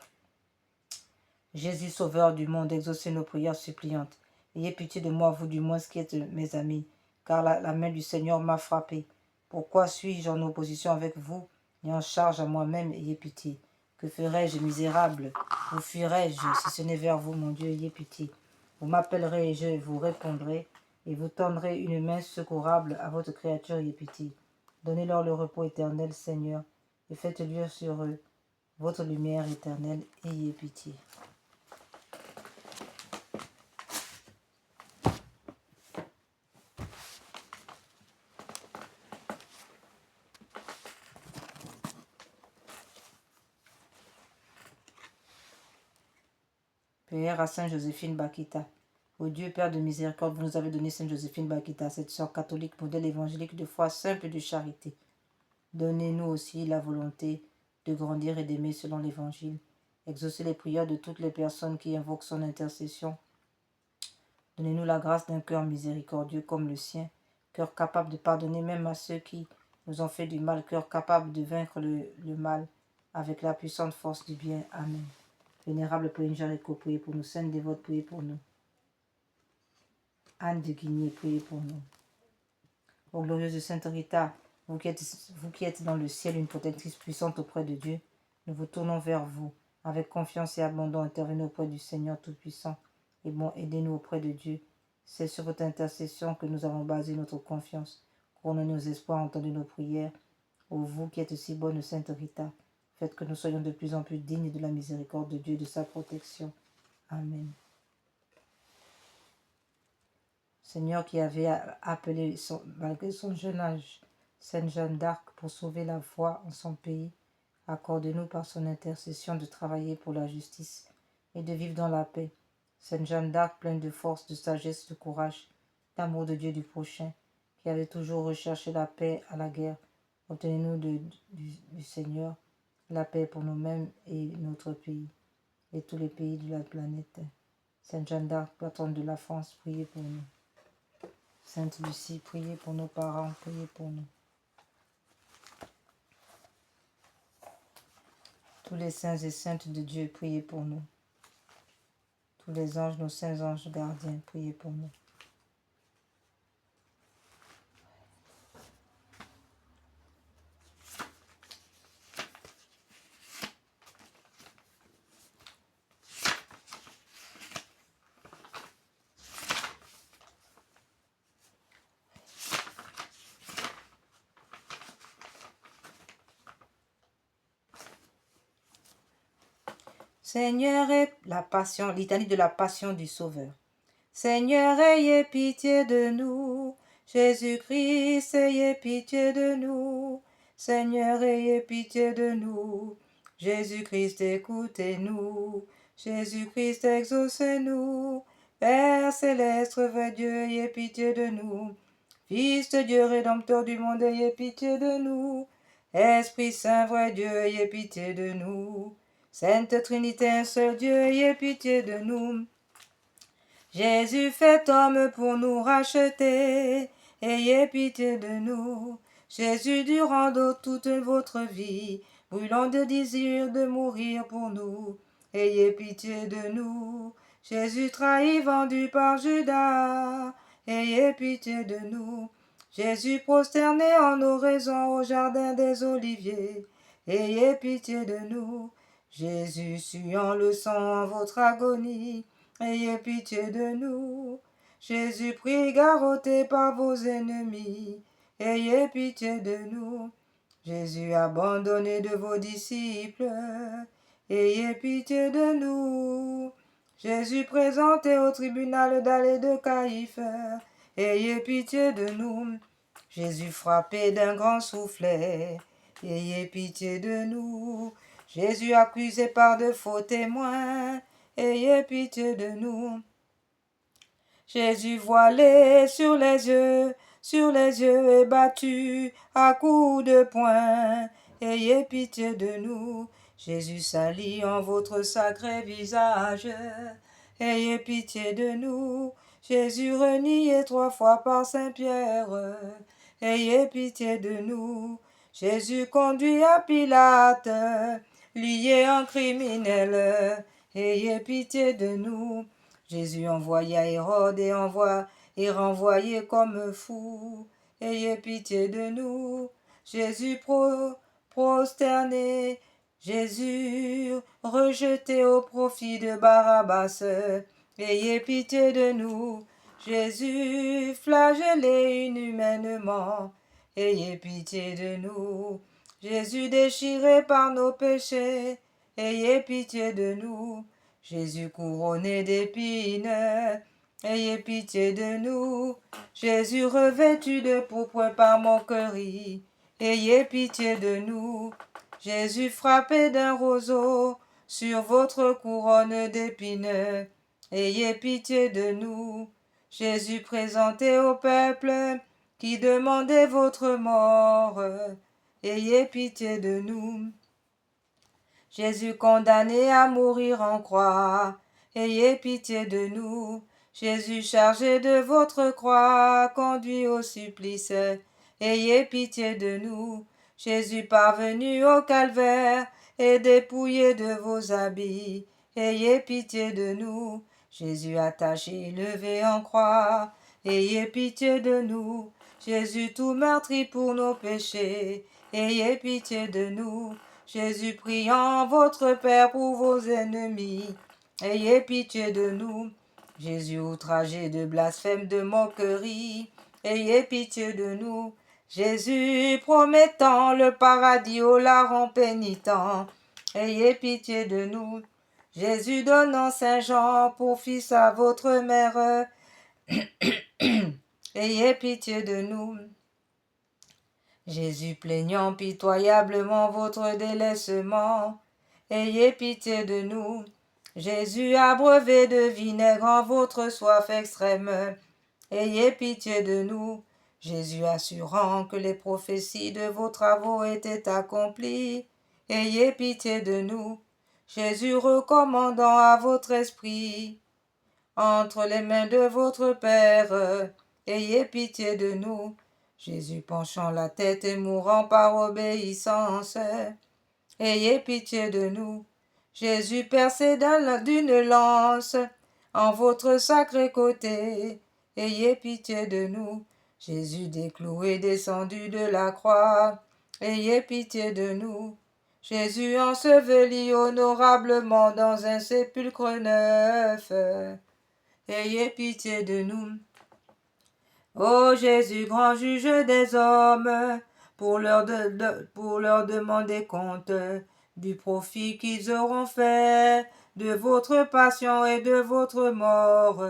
Jésus, Sauveur du monde, exaucez nos prières suppliantes. Ayez pitié de moi, vous du moins qui êtes mes amis, car la main du Seigneur m'a frappé. Pourquoi suis-je en opposition avec vous et en charge à moi-même? Ayez pitié. Que ferais-je, misérable? Où fuirais-je si ce n'est vers vous, mon Dieu? Ayez pitié. Vous m'appellerez et je vous répondrai, et vous tendrez une main secourable à votre créature. Ayez pitié. Donnez-leur le repos éternel, Seigneur, et faites luire sur eux votre lumière éternelle, ayez pitié. Prière à Sainte Joséphine Bakita. Ô Dieu, Père de miséricorde, vous nous avez donné Sainte Joséphine Bakita, cette sœur catholique, modèle évangélique de foi simple et de charité. Donnez-nous aussi la volonté de grandir et d'aimer selon l'Évangile. Exaucez les prières de toutes les personnes qui invoquent son intercession. Donnez-nous la grâce d'un cœur miséricordieux comme le sien, cœur capable de pardonner même à ceux qui nous ont fait du mal, cœur capable de vaincre le mal avec la puissante force du bien. Amen. Vénérable Pauline Jaricot, priez pour nous. Sainte dévote, priez pour nous. Anne de Guigné, priez pour nous. Ô glorieuse Sainte Rita, vous qui êtes dans le ciel une protectrice puissante auprès de Dieu, nous vous tournons vers vous. Avec confiance et abandon, intervenez auprès du Seigneur Tout-Puissant. Et bon, aidez-nous auprès de Dieu. C'est sur votre intercession que nous avons basé notre confiance. Couronnez nos espoirs, entendez nos prières. Ô vous qui êtes si bonne Sainte Rita, faites que nous soyons de plus en plus dignes de la miséricorde de Dieu et de sa protection. Amen. Seigneur qui avait appelé, malgré son jeune âge, Sainte Jeanne d'Arc pour sauver la foi en son pays, accorde-nous par son intercession de travailler pour la justice et de vivre dans la paix. Sainte Jeanne d'Arc, pleine de force, de sagesse, de courage, d'amour de Dieu du prochain, qui avait toujours recherché la paix à la guerre, obtenez-nous du Seigneur la paix pour nous-mêmes et notre pays, et tous les pays de la planète. Sainte Jeanne d'Arc, patronne de la France, priez pour nous. Sainte Lucie, priez pour nos parents, priez pour nous. Tous les saints et saintes de Dieu, priez pour nous. Tous les anges, nos saints anges gardiens, priez pour nous. Seigneur, la passion, litanie de la passion du Sauveur. Seigneur, ayez pitié de nous. Jésus-Christ, ayez pitié de nous. Seigneur, ayez pitié de nous. Jésus-Christ, écoutez-nous. Jésus-Christ, exaucez-nous. Père céleste, vrai Dieu, ayez pitié de nous. Fils de Dieu, rédempteur du monde, ayez pitié de nous. Esprit Saint, vrai Dieu, ayez pitié de nous. Sainte Trinité, un seul Dieu, ayez pitié de nous. Jésus fait homme pour nous racheter, ayez pitié de nous. Jésus durant toute votre vie, brûlant de désir de mourir pour nous, ayez pitié de nous. Jésus trahi, vendu par Judas, ayez pitié de nous. Jésus prosterné en oraison au jardin des Oliviers, ayez pitié de nous. Jésus suant le sang en votre agonie, ayez pitié de nous. Jésus pris garrotté par vos ennemis, ayez pitié de nous. Jésus abandonné de vos disciples, ayez pitié de nous. Jésus présenté au tribunal d'Allée de Caïphe, ayez pitié de nous. Jésus frappé d'un grand soufflet, ayez pitié de nous. Jésus accusé par de faux témoins, ayez pitié de nous. Jésus voilé sur les yeux et battu à coups de poing, ayez pitié de nous. Jésus sali en votre sacré visage, ayez pitié de nous. Jésus renié 3 fois par Saint-Pierre, ayez pitié de nous. Jésus conduit à Pilate, lié en criminel, ayez pitié de nous. Jésus envoyé à Hérode et renvoyé comme fou, ayez pitié de nous. Jésus prosterné, Jésus rejeté au profit de Barabbas, ayez pitié de nous. Jésus flagellé inhumainement, ayez pitié de nous. Jésus déchiré par nos péchés, ayez pitié de nous. Jésus couronné d'épines, ayez pitié de nous. Jésus revêtu de pourpre par moquerie, ayez pitié de nous. Jésus frappé d'un roseau sur votre couronne d'épines, ayez pitié de nous. Jésus présenté au peuple qui demandait votre mort, ayez pitié de nous. Jésus condamné à mourir en croix, ayez pitié de nous. Jésus chargé de votre croix, conduit au supplice, ayez pitié de nous. Jésus parvenu au calvaire et dépouillé de vos habits, ayez pitié de nous. Jésus attaché, levé en croix, ayez pitié de nous. Jésus tout meurtri pour nos péchés, ayez pitié de nous. Jésus priant votre Père pour vos ennemis, ayez pitié de nous. Jésus outragé de blasphème, de moquerie, ayez pitié de nous. Jésus promettant le paradis aux larrons pénitents, ayez pitié de nous. Jésus donnant Saint Jean pour fils à votre mère, ayez pitié de nous. Jésus plaignant pitoyablement votre délaissement, ayez pitié de nous. Jésus abreuvé de vinaigre en votre soif extrême, ayez pitié de nous. Jésus assurant que les prophéties de vos travaux étaient accomplies, ayez pitié de nous. Jésus recommandant à votre esprit, entre les mains de votre Père, ayez pitié de nous. Jésus penchant la tête et mourant par obéissance, ayez pitié de nous. Jésus percé d'une lance en votre sacré côté, ayez pitié de nous. Jésus décloué descendu de la croix, ayez pitié de nous. Jésus enseveli honorablement dans un sépulcre neuf, ayez pitié de nous. Ô Jésus, grand juge des hommes, pour leur demander compte du profit qu'ils auront fait de votre passion et de votre mort,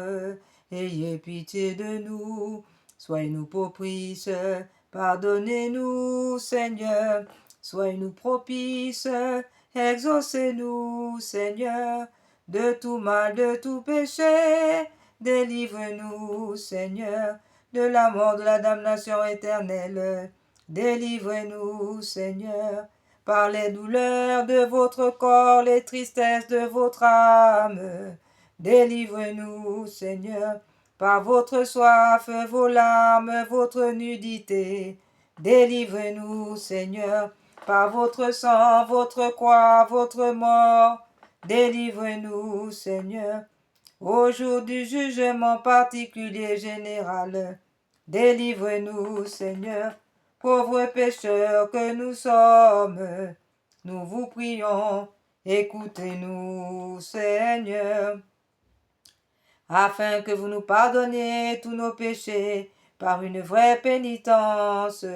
ayez pitié de nous. Soyez-nous propices, pardonnez-nous, Seigneur. Soyez-nous propices, exaucez-nous, Seigneur, de tout mal, de tout péché. Délivre-nous, Seigneur, de la mort, de la damnation éternelle. Délivrez-nous, Seigneur, par les douleurs de votre corps, les tristesses de votre âme. Délivrez-nous, Seigneur, par votre soif, vos larmes, votre nudité. Délivrez-nous, Seigneur, par votre sang, votre croix, votre mort. Délivrez-nous, Seigneur, au jour du jugement particulier général. Délivre-nous, Seigneur, pauvres pécheurs que nous sommes. Nous vous prions, écoutez-nous, Seigneur, afin que vous nous pardonniez tous nos péchés par une vraie pénitence.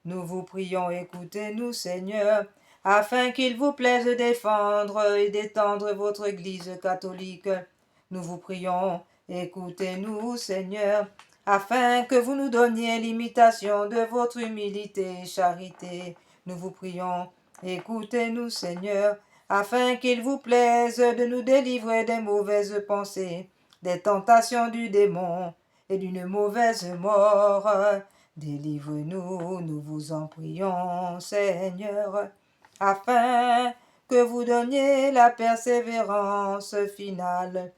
Nous vous prions, écoutez-nous, Seigneur, afin qu'il vous plaise de défendre et d'étendre votre Église catholique. Nous vous prions, écoutez-nous, Seigneur, afin que vous nous donniez l'imitation de votre humilité et charité. Nous vous prions, écoutez-nous, Seigneur, afin qu'il vous plaise de nous délivrer des mauvaises pensées, des tentations du démon et d'une mauvaise mort. Délivre-nous, nous vous en prions, Seigneur, afin que vous donniez la persévérance finale,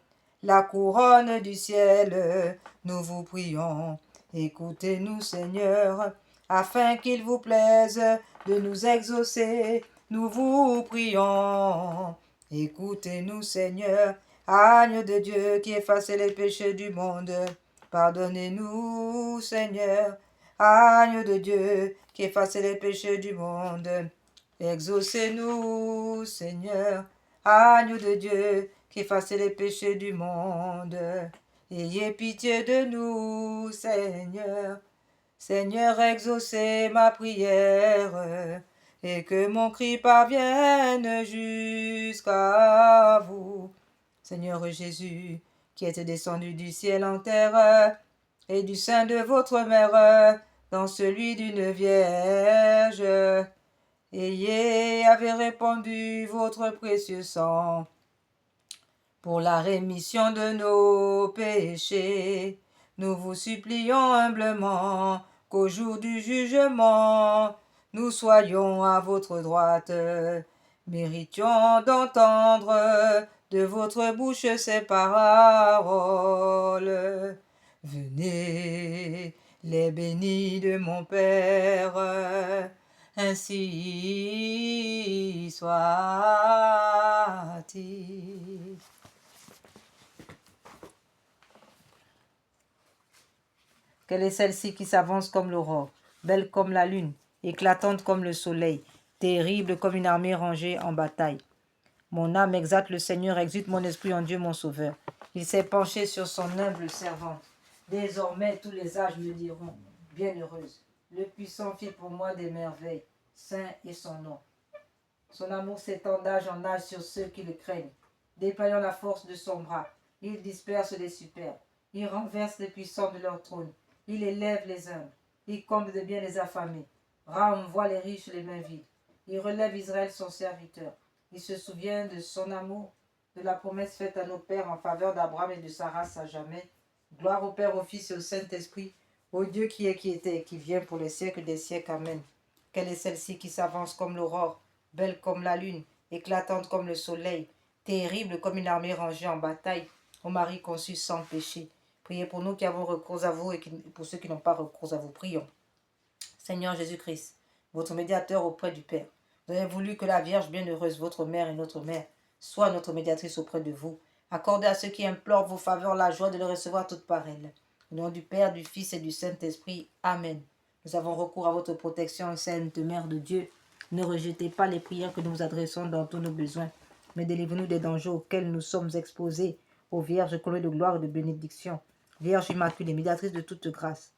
la couronne du ciel. Nous vous prions, écoutez-nous, Seigneur, afin qu'il vous plaise de nous exaucer. Nous vous prions, écoutez-nous, Seigneur, Agneau de Dieu qui effacez les péchés du monde. Pardonnez-nous, Seigneur, Agneau de Dieu qui effacez les péchés du monde. Exaucez-nous, Seigneur, Agneau de Dieu qui effacez les péchés du monde. Ayez pitié de nous, Seigneur. Seigneur, exaucez ma prière. et que mon cri parvienne jusqu'à vous. Seigneur Jésus, qui êtes descendu du ciel en terre, et du sein de votre mère, dans celui d'une vierge, avez répandu votre précieux sang pour la rémission de nos péchés. Nous vous supplions humblement qu'au jour du jugement, nous soyons à votre droite, méritions d'entendre de votre bouche ces paroles. Venez, les bénis de mon Père, ainsi soit-il. Quelle est celle-ci qui s'avance comme l'aurore, belle comme la lune, éclatante comme le soleil, terrible comme une armée rangée en bataille? Mon âme exalte le Seigneur, exulte mon esprit en Dieu mon Sauveur. Il s'est penché sur son humble servante. Désormais tous les âges me diront, bienheureuse. Le puissant fit pour moi des merveilles, saint est son nom. Son amour s'étend d'âge en âge sur ceux qui le craignent. Déployant la force de son bras, il disperse les superbes. Il renverse les puissants de leur trône. Il élève les humbles. Il comble de bien les affamés. Renvoie les riches les mains vides. Il relève Israël son serviteur. Il se souvient de son amour, de la promesse faite à nos pères en faveur d'Abraham et de sa race à jamais. Gloire au Père, au Fils et au Saint-Esprit, au Dieu qui est, qui était et qui vient pour les siècles des siècles. Amen. Quelle est celle-ci qui s'avance comme l'aurore, belle comme la lune, éclatante comme le soleil, terrible comme une armée rangée en bataille, ô Marie conçue sans péché? Priez pour nous qui avons recours à vous et pour ceux qui n'ont pas recours à vous. Prions. Seigneur Jésus-Christ, votre médiateur auprès du Père, vous avez voulu que la Vierge bienheureuse, votre mère et notre mère, soit notre médiatrice auprès de vous. Accordez à ceux qui implorent vos faveurs la joie de le recevoir toutes par elle. Au nom du Père, du Fils et du Saint-Esprit. Amen. Nous avons recours à votre protection, Sainte Mère de Dieu. Ne rejetez pas les prières que nous vous adressons dans tous nos besoins, mais délivrez-nous des dangers auxquels nous sommes exposés. Ô Vierge comblée de gloire et de bénédiction, Vierge immaculée, médiatrice de toute grâce,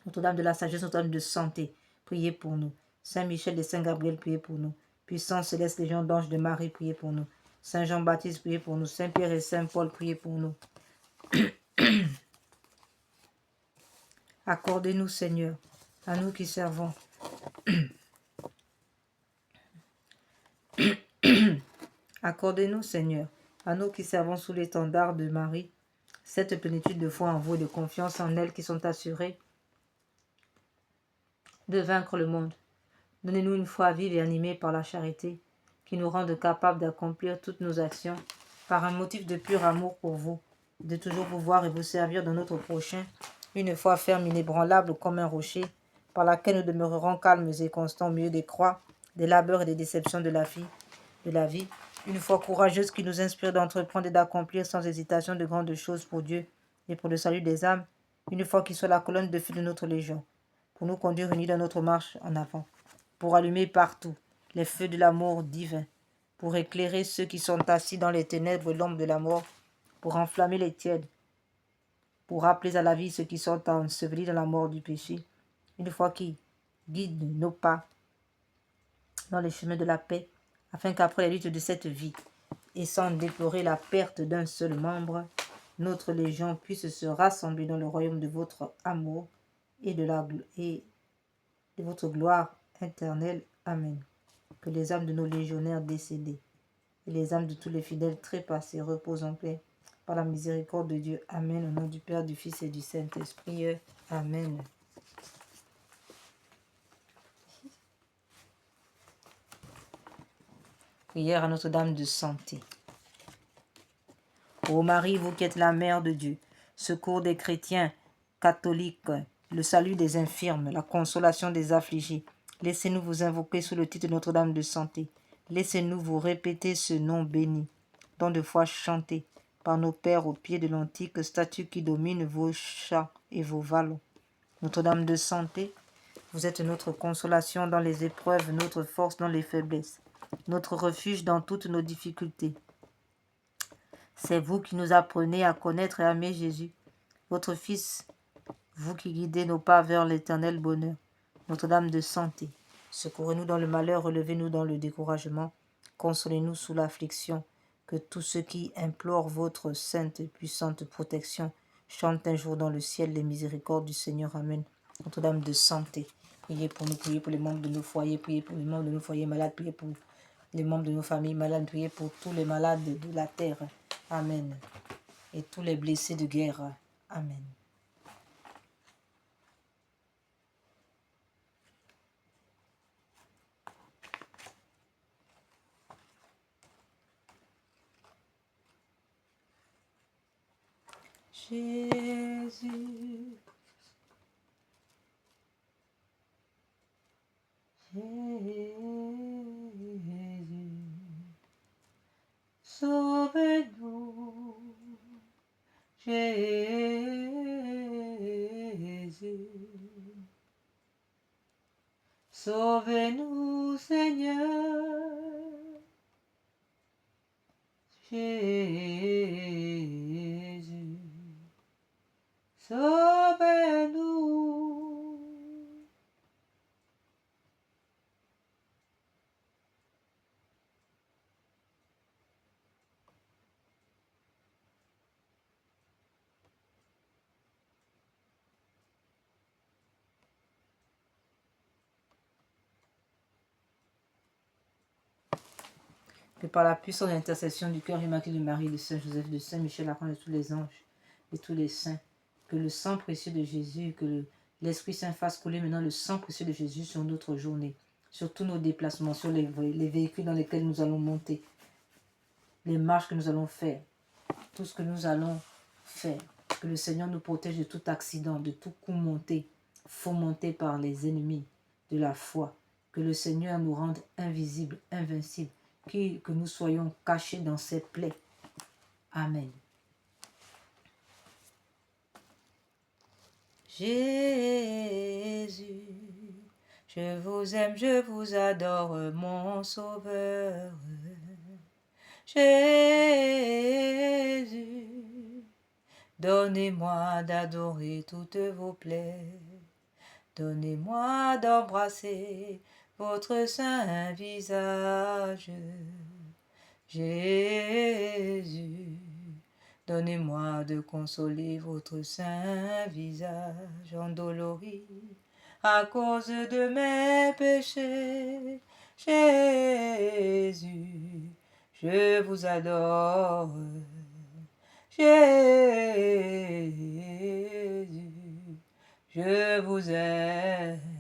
Notre-Dame de la sagesse, Notre-Dame de santé, priez pour nous. Saint Michel et Saint Gabriel, priez pour nous. Puissance céleste, Légion d'anges de Marie, priez pour nous. Saint Jean-Baptiste, priez pour nous. Saint Pierre et Saint Paul, priez pour nous. Accordez-nous, Seigneur, à nous qui servons. Accordez-nous, Seigneur, à nous qui servons sous l'étendard de Marie, cette plénitude de foi en vous et de confiance en elle qui sont assurées de vaincre le monde. Donnez-nous une foi vive et animée par la charité, qui nous rende capables d'accomplir toutes nos actions par un motif de pur amour pour vous, de toujours vous voir et vous servir dans notre prochain, une foi ferme, inébranlable comme un rocher, par laquelle nous demeurerons calmes et constants au milieu des croix, des labeurs et des déceptions de la vie, une foi courageuse qui nous inspire d'entreprendre et d'accomplir sans hésitation de grandes choses pour Dieu et pour le salut des âmes, une foi qui soit la colonne de feu de notre légion, pour nous conduire unis dans notre marche en avant, pour allumer partout les feux de l'amour divin, pour éclairer ceux qui sont assis dans les ténèbres et l'ombre de la mort, pour enflammer les tièdes, pour rappeler à la vie ceux qui sont ensevelis dans la mort du péché, une foi qui guide nos pas dans les chemins de la paix, afin qu'après les luttes de cette vie, et sans déplorer la perte d'un seul membre, notre légion puisse se rassembler dans le royaume de votre amour et de votre gloire éternelle. Amen. Que les âmes de nos légionnaires décédés et les âmes de tous les fidèles trépassés reposent en paix par la miséricorde de Dieu. Amen. Au nom du Père, du Fils et du Saint-Esprit. Amen. Prière à Notre-Dame de santé. Ô Marie, vous qui êtes la mère de Dieu, secours des chrétiens catholiques, le salut des infirmes, la consolation des affligés, laissez-nous vous invoquer sous le titre de Notre-Dame de santé. Laissez-nous vous répéter ce nom béni, tant de fois chanté par nos pères au pied de l'antique statue qui domine vos champs et vos vallons. Notre-Dame de santé, vous êtes notre consolation dans les épreuves, notre force dans les faiblesses, notre refuge dans toutes nos difficultés. C'est vous qui nous apprenez à connaître et aimer Jésus, votre Fils, vous qui guidez nos pas vers l'éternel bonheur. Notre-Dame de santé, Secourez-nous dans le malheur, relevez-nous dans le découragement, consolez-nous sous l'affliction. Que tous ceux qui implorent votre sainte et puissante protection chantent un jour dans le ciel les miséricordes du Seigneur. Amen. Notre Dame de santé, priez pour nous, priez pour les membres de nos foyers, priez pour les membres de nos foyers malades, priez pour les membres de nos familles malades, priez pour tous les malades de la terre. Amen. Et tous les blessés de guerre. Amen. Jésus, Jésus, sauve-nous, Jésus, sauve-nous, Seigneur, Jésus, sauve-nous. Que par la puissante intercession du cœur immaculé de Marie, de Saint Joseph, de Saint Michel, Archange, de tous les anges et tous les saints, que le sang précieux de Jésus, que l'Esprit Saint fasse couler maintenant le sang précieux de Jésus sur notre journée, sur tous nos déplacements, sur les véhicules dans lesquels nous allons monter, les marches que nous allons faire, tout ce que nous allons faire. Que le Seigneur nous protège de tout accident, de tout coup monté, fomenté par les ennemis de la foi. Que le Seigneur nous rende invisibles, invincibles, que nous soyons cachés dans ses plaies. Amen. Jésus, je vous aime, je vous adore, mon Sauveur. Jésus, donnez-moi d'adorer toutes vos plaies. Donnez-moi d'embrasser votre saint visage. Jésus, donnez-moi de consoler votre saint visage endolori à cause de mes péchés. Jésus, je vous adore. Jésus, je vous aime.